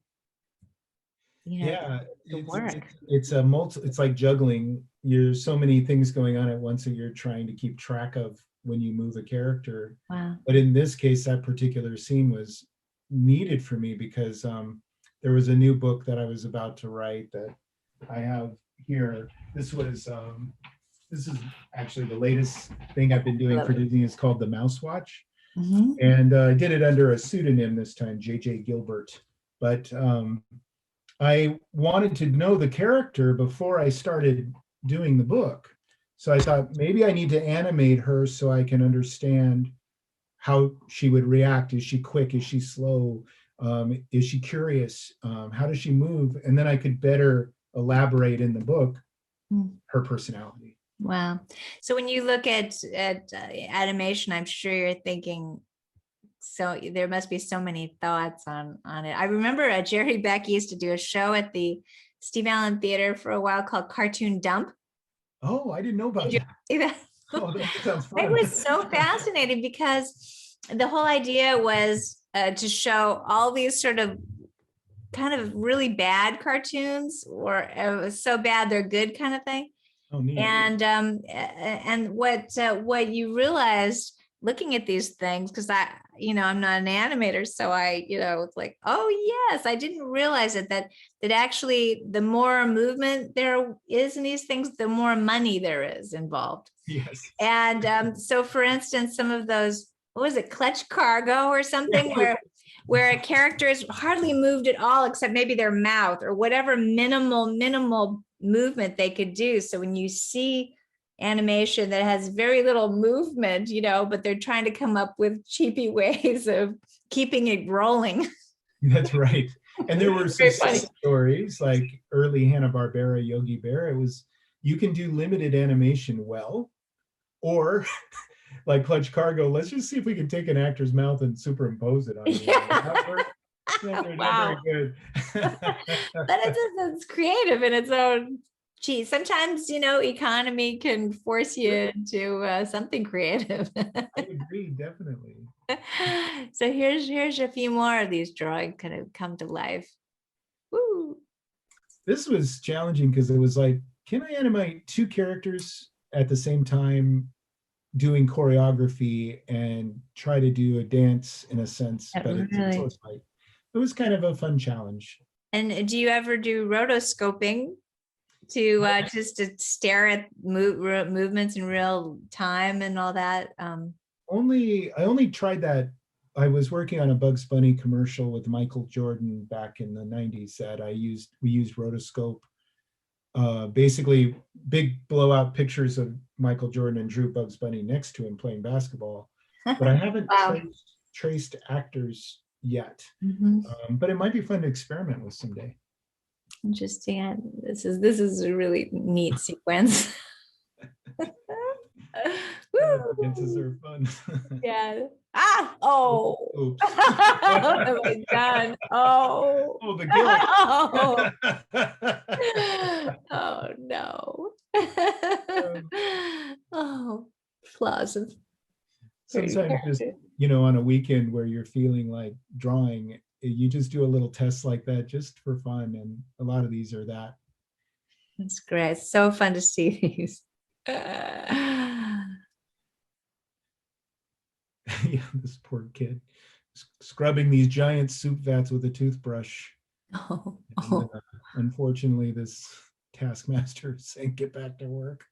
Yeah, to work. it's like juggling. There's so many things going on at once that you're trying to keep track of when you move a character. Wow. But in this case, that particular scene was needed for me because there was a new book that I was about to write that I have here. This is actually the latest thing I've been doing for Disney. It's called The Mouse Watch. Mm-hmm. And I did it under a pseudonym this time, J.J. Gilbert. But I wanted to know the character before I started doing the book. So I thought maybe I need to animate her so I can understand how she would react. Is she quick? Is she slow? Is she curious? How does she move? And then I could better elaborate in the book her personality. Wow. So when you look at animation, I'm sure you're thinking, so there must be so many thoughts on it. I remember Jerry Beck used to do a show at the Steve Allen Theater for a while called Cartoon Dump. Oh, I didn't know about that. See that? Oh, that sounds fun. It was so fascinating because the whole idea was to show all these sort of kind of really bad cartoons, or so bad they're good kind of thing. Oh, neat. And what you realized looking at these things, because I'm not an animator, so it's like, oh yes, I didn't realize it, that actually the more movement there is in these things, the more money there is involved. Yes. And so for instance, some of those, what was it, Clutch Cargo or something, where a character is hardly moved at all except maybe their mouth or whatever minimal movement they could do. So when you see animation that has very little movement, but they're trying to come up with cheapy ways of keeping it rolling. That's right. And there were success stories like early Hanna-Barbera, Yogi Bear. You can do limited animation well, or like Clutch Cargo, let's just see if we can take an actor's mouth and superimpose it on you. Yeah. Not very good. But it's creative in its own. Gee, sometimes economy can force you into something creative. I agree, definitely. So here's a few more of these drawings kind of come to life. Woo. This was challenging because it was like, can I animate two characters at the same time doing choreography and try to do a dance in a sense? But it was kind of a fun challenge. And do you ever do rotoscoping to just to stare at movements in real time and all that? I only tried that. I was working on a Bugs Bunny commercial with Michael Jordan back in the 90s that we used rotoscope. Basically big blowout pictures of Michael Jordan and drew Bugs Bunny next to him playing basketball. But I haven't traced actors yet. Mm-hmm. But it might be fun to experiment with someday. Interesting. This is a really neat sequence. Dances are fun. Yeah. Oh. Oops. Oh my God. Oh. Oh, the guilt. Oh no. Oh, flaws of. Sometimes just, on a weekend where you're feeling like drawing, you just do a little test like that just for fun. And a lot of these are that. That's great. It's so fun to see these. Yeah, this poor kid scrubbing these giant soup vats with a toothbrush. Oh. And, unfortunately, this taskmaster saying get back to work.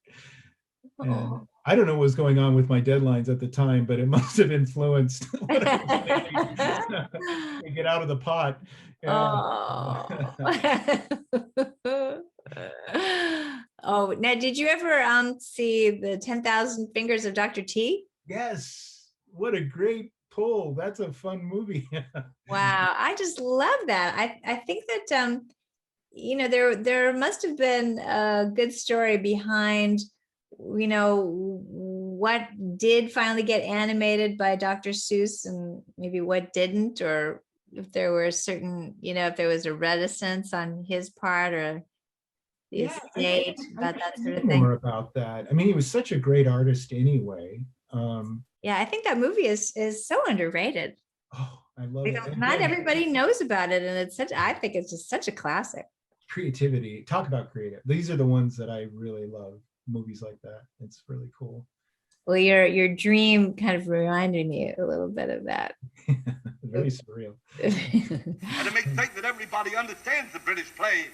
And I don't know what was going on with my deadlines at the time, but it must have influenced what I was thinking. Get out of the pot. Oh, now did you ever see the 10,000 Fingers of Dr. T? Yes. What a great pull. That's a fun movie. Wow, I just love that. I think that there must have been a good story behind what did finally get animated by Dr. Seuss and maybe what didn't, or if there were certain, if there was a reticence on his part or the Yeah, estate I about wish that I sort knew of thing. more about that. I mean, he was such a great artist anyway. Um, Yeah, I think that movie is so underrated. oh, I love it. Like, And not again, everybody knows about it, and I think it's just such a classic. creativity. Talk about creative. These are the ones that I really love. Movies like that. It's really cool. Well, your dream kind of reminded me a little bit of that. Very surreal. And to make certain that everybody understands the British play,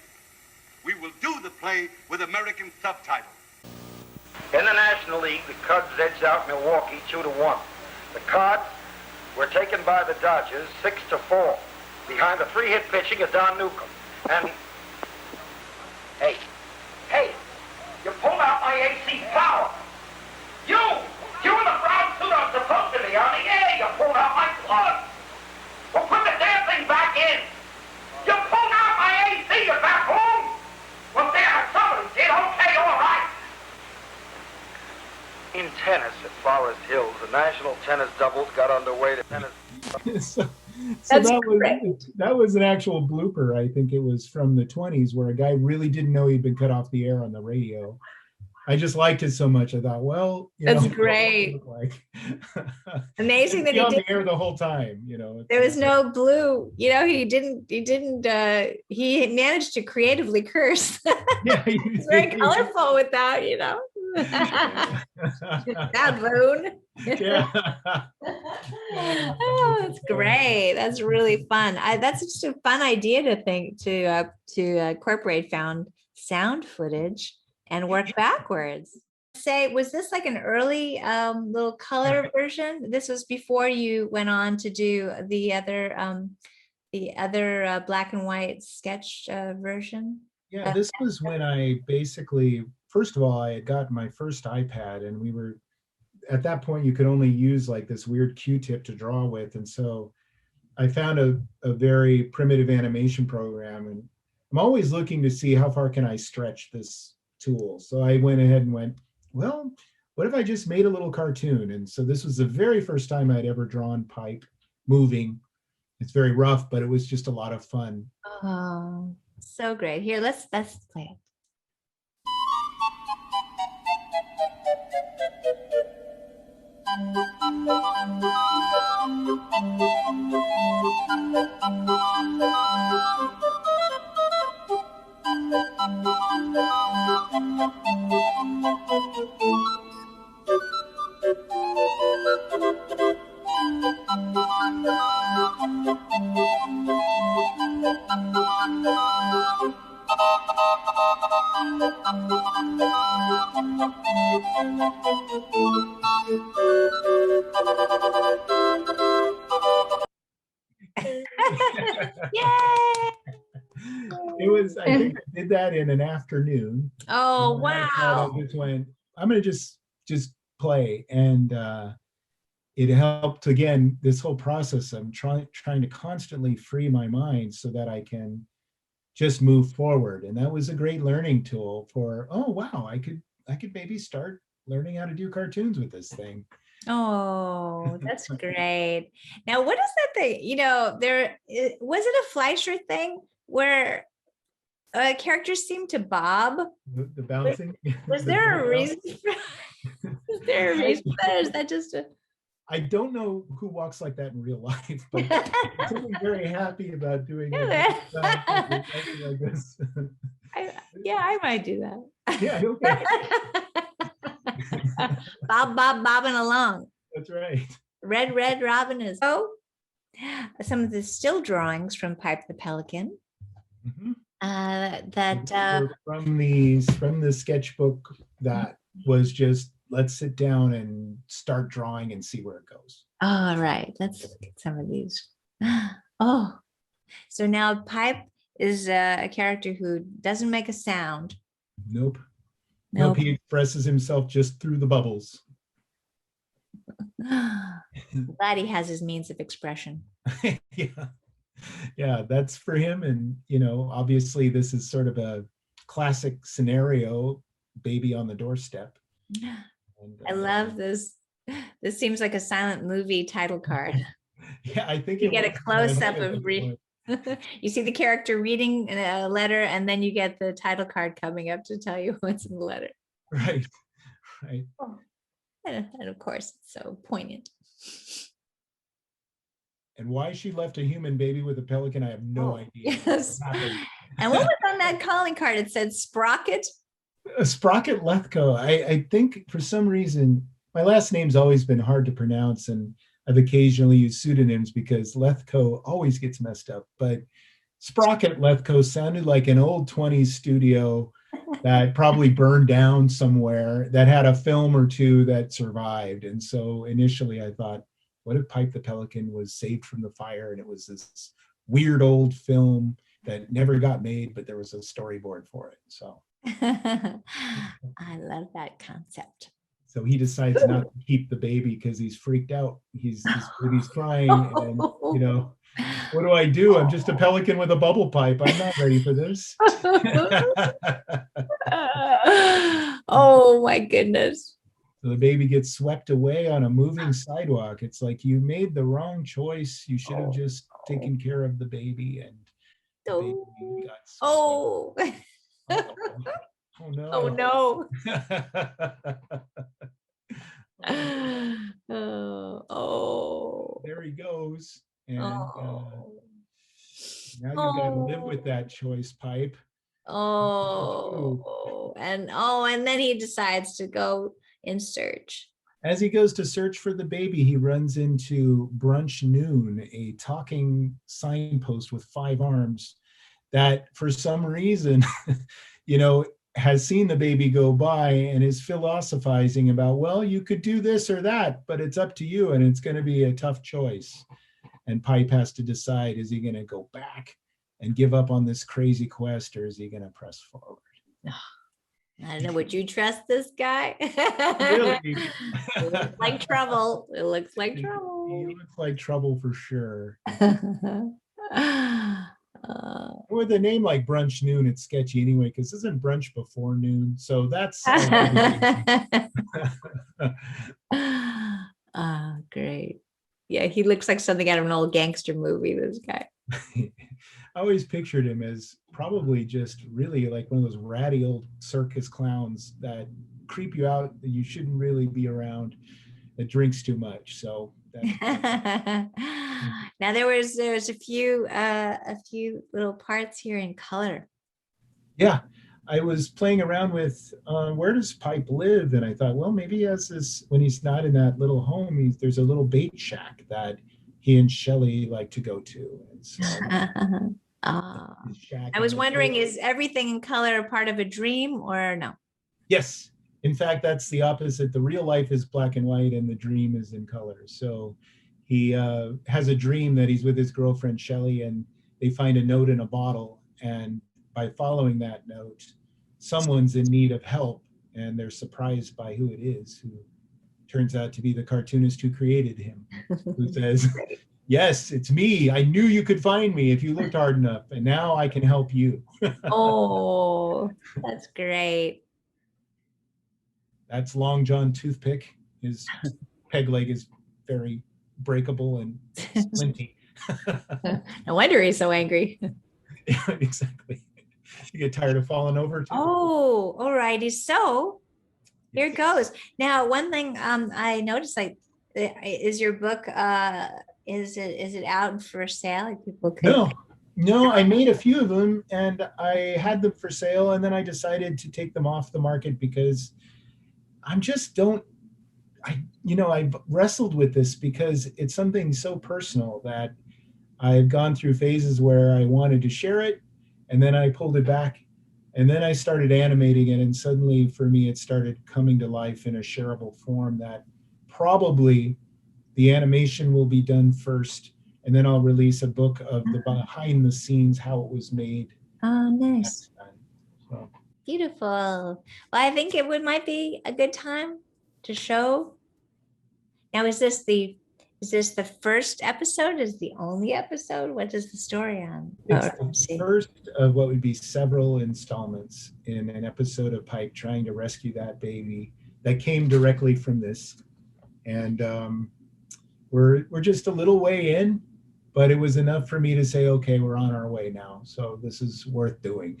we will do the play with American subtitles. In the National League, the Cubs edged out Milwaukee 2-1. The Cards were taken by the Dodgers 6-4, behind the 3-hit pitching of Don Newcomb. And hey, you pulled out my AC power. You in the brown suit I'm supposed to be on the air. You pulled out my plug. Well, put the damn thing back in. You pulled out my AC. You're back home. Well, damn it, somebody did. Okay, all right. In tennis at Forest Hills, the national tennis doubles got underway. The tennis. so That's that was an actual blooper. I think it was from the 20s where a guy really didn't know he'd been cut off the air on the radio. I just liked it so much. I thought, well, That's great. Like Amazing that he he on did. the air the whole time. There was no blue. He managed to creatively curse. Yeah, It's very colorful with that. Baboon. Yeah. Oh, that's great. That's really fun. That's just a fun idea to think to incorporate found sound footage and work backwards. Say, was this like an early little color version? This was before you went on to do the other black and white sketch version? Yeah, this was when I basically, first of all, I had gotten my first iPad, and we were at that point you could only use like this weird Q-tip to draw with, and so I found a very primitive animation program, and I'm always looking to see how far can I stretch this tool. So I went ahead and went, well, what if I just made a little cartoon? And so this was the very first time I'd ever drawn pipe moving. It's very rough, but it was just a lot of fun. Oh, so great. Here, let's play it. Yay! It was, I think I did that in an afternoon. Oh, And I wow. just went, I'm going to just play. And it helped, again, this whole process. I'm trying to constantly free my mind so that I can just move forward. And that was a great learning tool for, oh, wow, I could maybe start learning how to do cartoons with this thing. Oh, that's great. Now, what is that thing? Was it a Fleischer thing where characters seem to bob? The bouncing. Was there a reason? Is there a reason for that? Or is that just a? I don't know who walks like that in real life, but I'm something very happy about doing it. Like this. I might do that. Yeah, okay. Bobbing along. That's right. Red Robin is. Oh, some of the still drawings from Pipe the Pelican. Mm-hmm. From the sketchbook that was just, let's sit down and start drawing and see where it goes. All right, let's look at some of these. Oh, so now Pipe is a character who doesn't make a sound. Nope. He expresses himself just through the bubbles. Glad he has his means of expression. Yeah. Yeah, that's for him. And, you know, obviously this is sort of a classic scenario, baby on the doorstep. And, I love this. This seems like a silent movie title card. yeah, I think You it get a was in my close head up at of that point. you see the character reading a letter, and then you get the title card coming up to tell you what's in the letter. Right, right. Oh, and of course, it's so poignant. And why she left a human baby with a pelican, I have no idea. Yes. And what was on that calling card? It said Sprocket. Sprocket Lethcoe. I think for some reason, my last name's always been hard to pronounce, and I've occasionally used pseudonyms because Lethcoe always gets messed up. But Sprocket Lethcoe sounded like an old 20s studio that probably burned down somewhere that had a film or two that survived. And so initially I thought, what if Pipe the Pelican was saved from the fire and it was this weird old film that never got made, but there was a storyboard for it. So I love that concept. so he decides not to keep the baby because he's freaked out. He's crying, and you know, what do I do? I'm just a pelican with a bubble pipe. I'm not ready for this. Oh my goodness. So the baby gets swept away on a moving sidewalk. It's like you made the wrong choice. You should have just taken care of the baby, and the baby got swept. Oh. Oh no. Oh no. Oh. There he goes. And Oh. now you got to live with that choice, Pipe. And then he decides to go in search. As he goes to search for the baby, he runs into Brunch Noon, a talking signpost with 5 arms that for some reason, you know, has seen the baby go by and is philosophizing about, well, you could do this or that, but it's up to you and it's going to be a tough choice. And Pipe has to decide, is he going to go back and give up on this crazy quest, or is he going to press forward? I don't know, would you trust this guy? Really? It looks like trouble. It looks like He trouble. looks like trouble for sure. With a name like Brunch Noon, it's sketchy anyway, because isn't brunch before noon? So that's Oh, great. Yeah, he looks like something out of an old gangster movie, this guy. I always pictured him as probably just really like one of those ratty old circus clowns that creep you out, that you shouldn't really be around, that drinks too much. So now there's a few little parts here in color. Yeah, I was playing around with where does Pipe live, and I thought, well, maybe he has this, when he's not in that little home, there's a little bait shack that he and Shelley like to go to. And so, I was wondering, is everything in color part of a dream or no? Yes. In fact, that's the opposite. The real life is black and white and the dream is in color. So he has a dream that he's with his girlfriend, Shelley, and they find a note in a bottle. And by following that note, someone's in need of help, and they're surprised by who it is, who turns out to be the cartoonist who created him, who says, yes, it's me. I knew you could find me if you looked hard enough, and now I can help you. Oh, that's great. That's Long John Toothpick. His peg leg is very breakable and splinty. No wonder he's so angry. Yeah, exactly. You get tired of falling over too. Oh, all righty. So here goes. Now, one thing I noticed, like, is your book is it out for sale? Like people could. No, I made a few of them and I had them for sale, and then I decided to take them off the market because I've wrestled with this because it's something so personal that I've gone through phases where I wanted to share it, and then I pulled it back, and then I started animating it, and suddenly for me it started coming to life in a shareable form that probably the animation will be done first, and then I'll release a book of the behind the scenes, how it was made. Oh, nice. So. Beautiful. Well, I think it might be a good time to show. Now, is this the first episode? Is the only episode? What is the story on? It's Oh, the first of what would be several installments in an episode of Pike trying to rescue that baby that came directly from this. And we're just a little way in, but it was enough for me to say, okay, we're on our way now. So this is worth doing.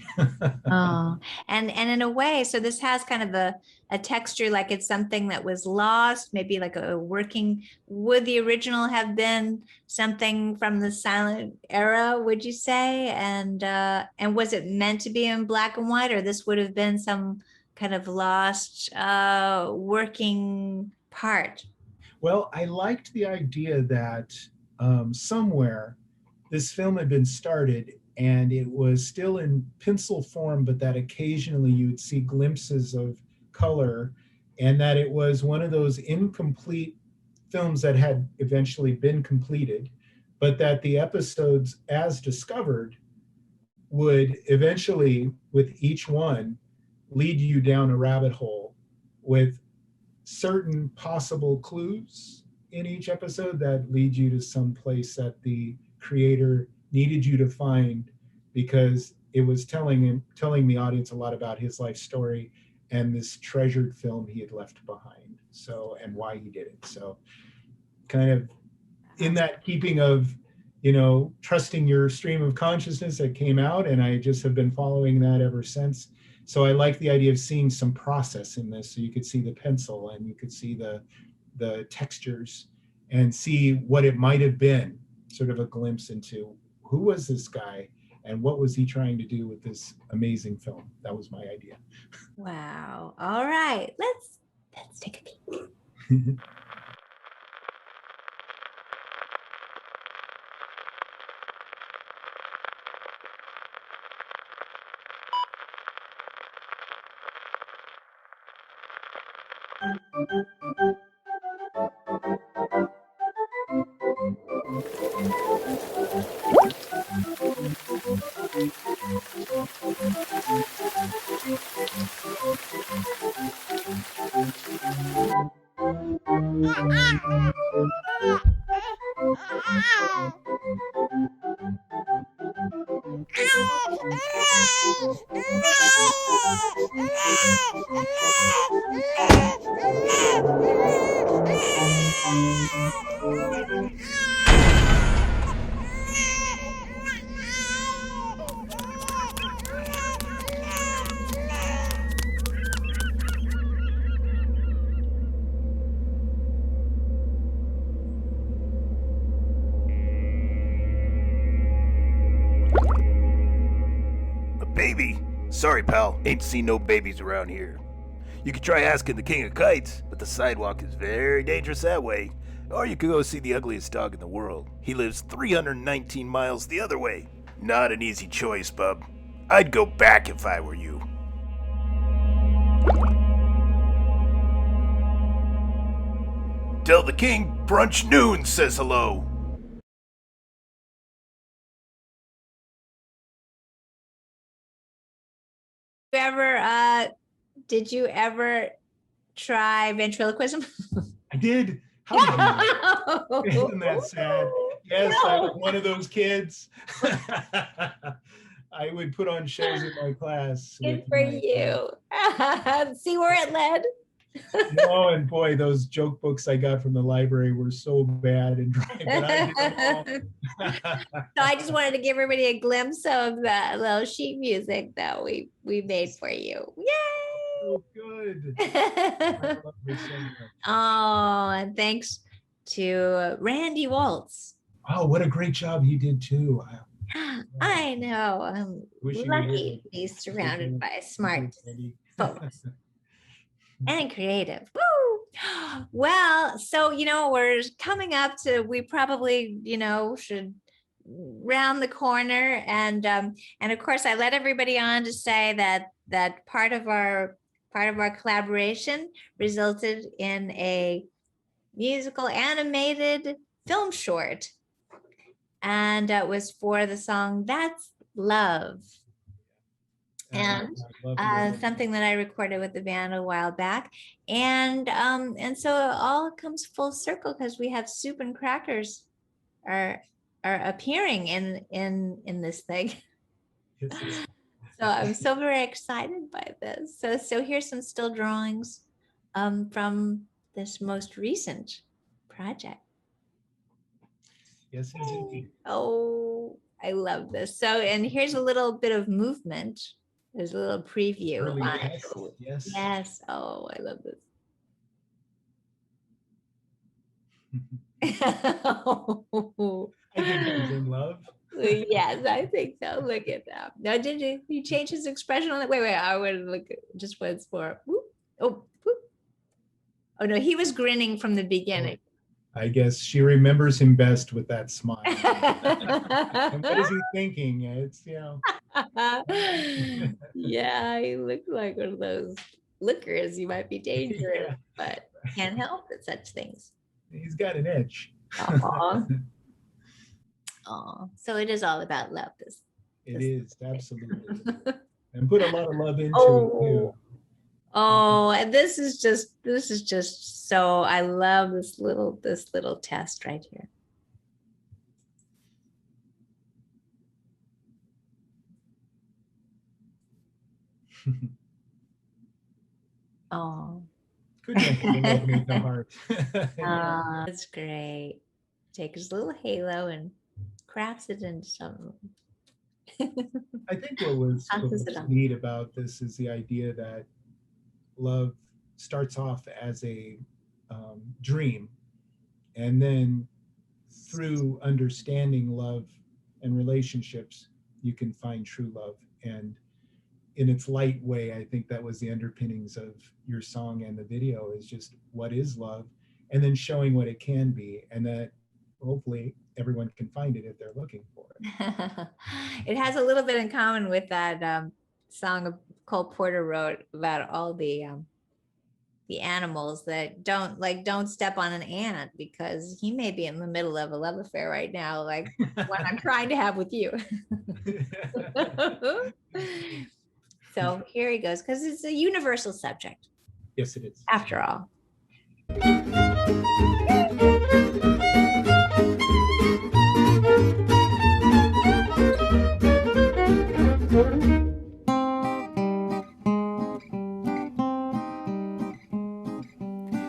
Oh, and in a way, so this has kind of a texture, like it's something that was lost, maybe like a working. Would the original have been something from the silent era, would you say? And was it meant to be in black and white, or this would have been some kind of lost working part? Well, I liked the idea that somewhere this film had been started and it was still in pencil form, but that occasionally you would see glimpses of color, and that it was one of those incomplete films that had eventually been completed, but that the episodes, as discovered, would eventually, with each one, lead you down a rabbit hole with certain possible clues in each episode that lead you to some place that the creator needed you to find, because it was telling the audience a lot about his life story and this treasured film he had left behind, so, and why he did it. So kind of in that keeping of, trusting your stream of consciousness that came out, and I just have been following that ever since. So I like the idea of seeing some process in this, so you could see the pencil and you could see the textures and see what it might have been, sort of a glimpse into who was this guy and what was he trying to do with this amazing film. That was my idea. Wow. All right. Let's take a peek. Baby? Sorry, pal. Ain't seen no babies around here. You could try asking the King of Kites, but the sidewalk is very dangerous that way. Or you could go see the ugliest dog in the world. He lives 319 miles the other way. Not an easy choice, bub. I'd go back if I were you. Tell the king Brunch Noon says hello. Did you ever try ventriloquism? I did. How did you? Isn't that sad? Yes, no. I was one of those kids. I would put on shows in my class. Good for you. See where it led? No, and boy, those joke books I got from the library were so bad and dry. But I did so I just wanted to give everybody a glimpse of the little sheet music that we made for you. Yay! So good. Oh, and thanks to Randy Waltz. Oh, what a great job he did too. I know. I'm lucky to be surrounded by smart folks. And creative. Woo! Well, so, we're coming up to, we probably, should round the corner. And of course, I let everybody on to say that part of our collaboration resulted in a musical animated film short. And it was for the song That's Love. And I love the something that I recorded with the band a while back, and so it all comes full circle because we have soup and crackers are appearing in this thing. Yes. So I'm so very excited by this. So here's some still drawings from this most recent project. Yes, indeed. Oh, I love this. So, and here's a little bit of movement. There's a little preview. Early on it. tests, yes. Yes. Oh, I love this. I think he's in love. Yes, I think so. Look at that. Now, did you change his expression on it? Wait, I would look just once more. Whoop. Oh, whoop. Oh no, he was grinning from the beginning. I guess she remembers him best with that smile. And what is he thinking? It's, Yeah, he looked like one of those lookers. You might be dangerous, but can't help it, such things. He's got an itch. Oh, so it is all about love. It is, absolutely. And put a lot of love into it too. Oh, and this is just so, I love this little test right here. Oh. Good love with the heart. That's great. Take his little halo and crafts it into something. I think what was neat about this is the idea that love starts off as a dream, and then through understanding love and relationships, you can find true love. And in its light way, I think that was the underpinnings of your song and the video, is just what is love, and then showing what it can be, and that hopefully everyone can find it if they're looking for it. It has a little bit in common with that song Cole Porter wrote about all the animals that don't step on an ant, because he may be in the middle of a love affair right now, like what I'm trying to have with you. So here he goes, because it's a universal subject. Yes, it is. After all.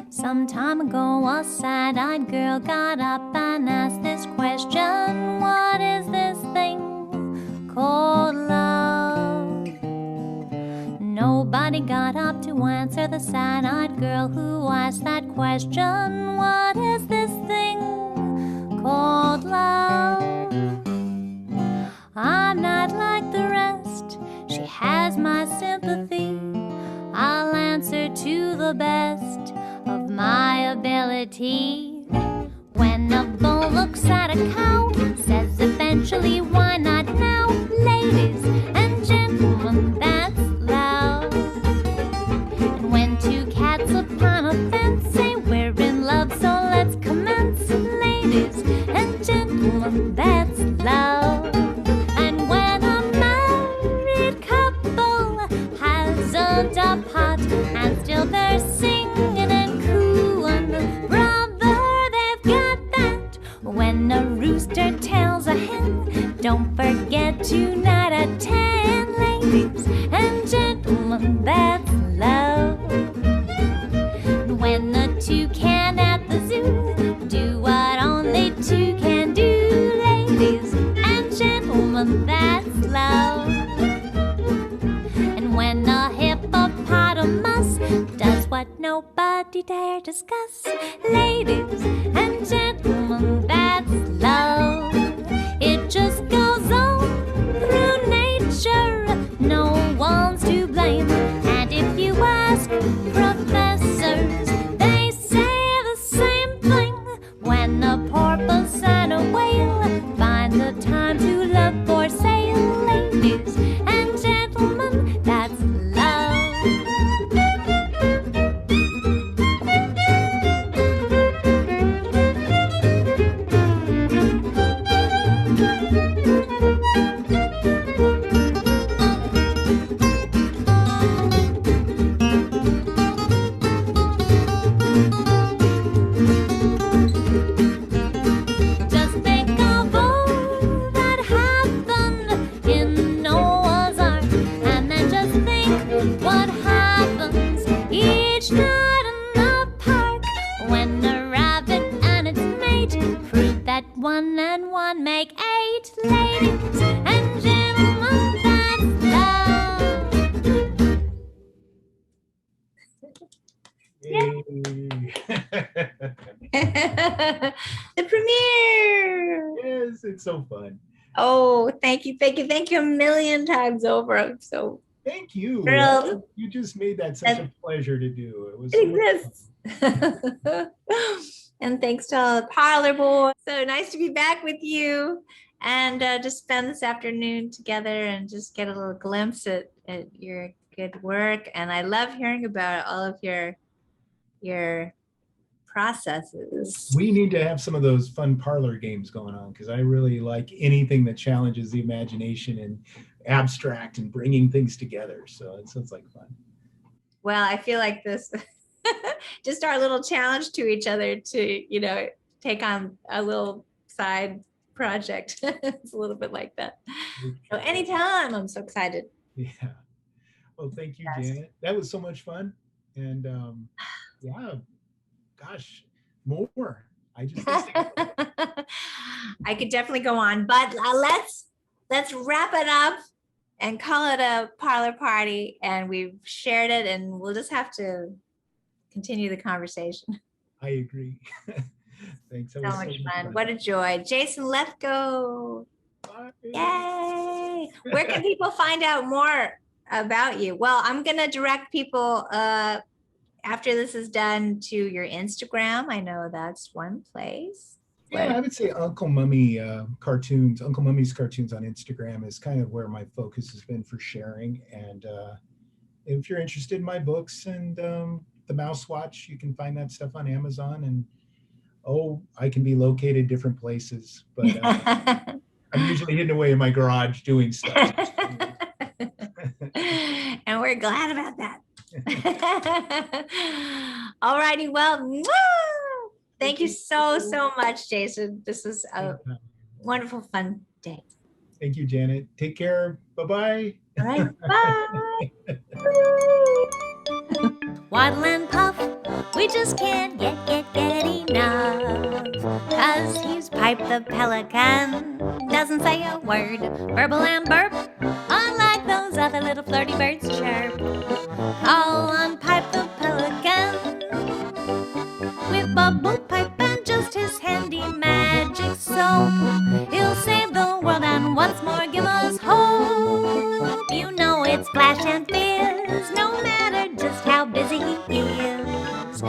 Some time ago, a sad-eyed girl got up and asked this question: what is this thing called love? Nobody got up to answer the sad-eyed girl who asked that question: what is this thing called love? I'm not like the rest, she has my sympathy. I'll answer to the best of my ability. When a bull looks at a cow, says eventually, why not now? Ladies and gentlemen, that's love. And when two cats upon a fence say we're in love, so let's commence. Ladies and gentlemen, that's love. And when a married couple has owned a pot and still they're singing and cooing, brother, they've got that. When a rooster tells a hen, don't forget 2 out of 10. Ladies and gentlemen, that's love. When the toucan at the zoo do what only two can do, ladies and gentlemen, that's love. And when a hippopotamus does what nobody dare discuss, ladies and gentlemen, that's love. It just goes on through nature, no one's to blame. And if you ask professors, they say the same thing. When a porpoise and a whale find the time to love for sale, ladies and gentlemen, that's love. Hey. The premiere. Yes, it's so fun. Oh, thank you, thank you, thank you a million times over. I'm so Thank you. thrilled. You just made that such a pleasure to do. It was so It much fun. exists. And thanks to all the Parlor boys. So nice to be back with you and just spend this afternoon together and just get a little glimpse at your good work. And I love hearing about all of your processes. We need to have some of those fun parlor games going on because I really like anything that challenges the imagination and abstract and bringing things together. So it sounds like fun. Well, I feel like this just our little challenge to each other to, take on a little side project. It's a little bit like that. So anytime, I'm so excited. Yeah. Well, thank you, Yes. Janet. That was so much fun. And yeah, gosh, more. I just I could definitely go on, but let's wrap it up and call it a parlor party. And we've shared it, and we'll just have to continue the conversation. I agree. Thanks. So much fun. What a joy. Jason Lethcoe. Bye. Yay. Where can people find out more about you? Well, I'm going to direct people after this is done to your Instagram. I know that's one place. Yeah, I would say Uncle Mummy cartoons. Uncle Mummy's cartoons on Instagram is kind of where my focus has been for sharing. And if you're interested in my books and the Mouse Watch, you can find that stuff on Amazon. And I can be located different places, but I'm usually hidden away in my garage doing stuff. And we're glad about that. All righty. Well, thank you so much, Jason. This was a wonderful, fun day. Thank you, Janet. Take care. Bye-bye. All right. Bye. Waddle and Puff, we just can't get enough. 'Cause he's Pipe the Pelican, doesn't say a word. Burble and burp, unlike those other little flirty birds chirp. All on Pipe the Pelican, with Bubble Pipe and just his handy magic soap. He'll save the world and once more give us hope. You know it's Flash and Fizz, no matter just how busy he is.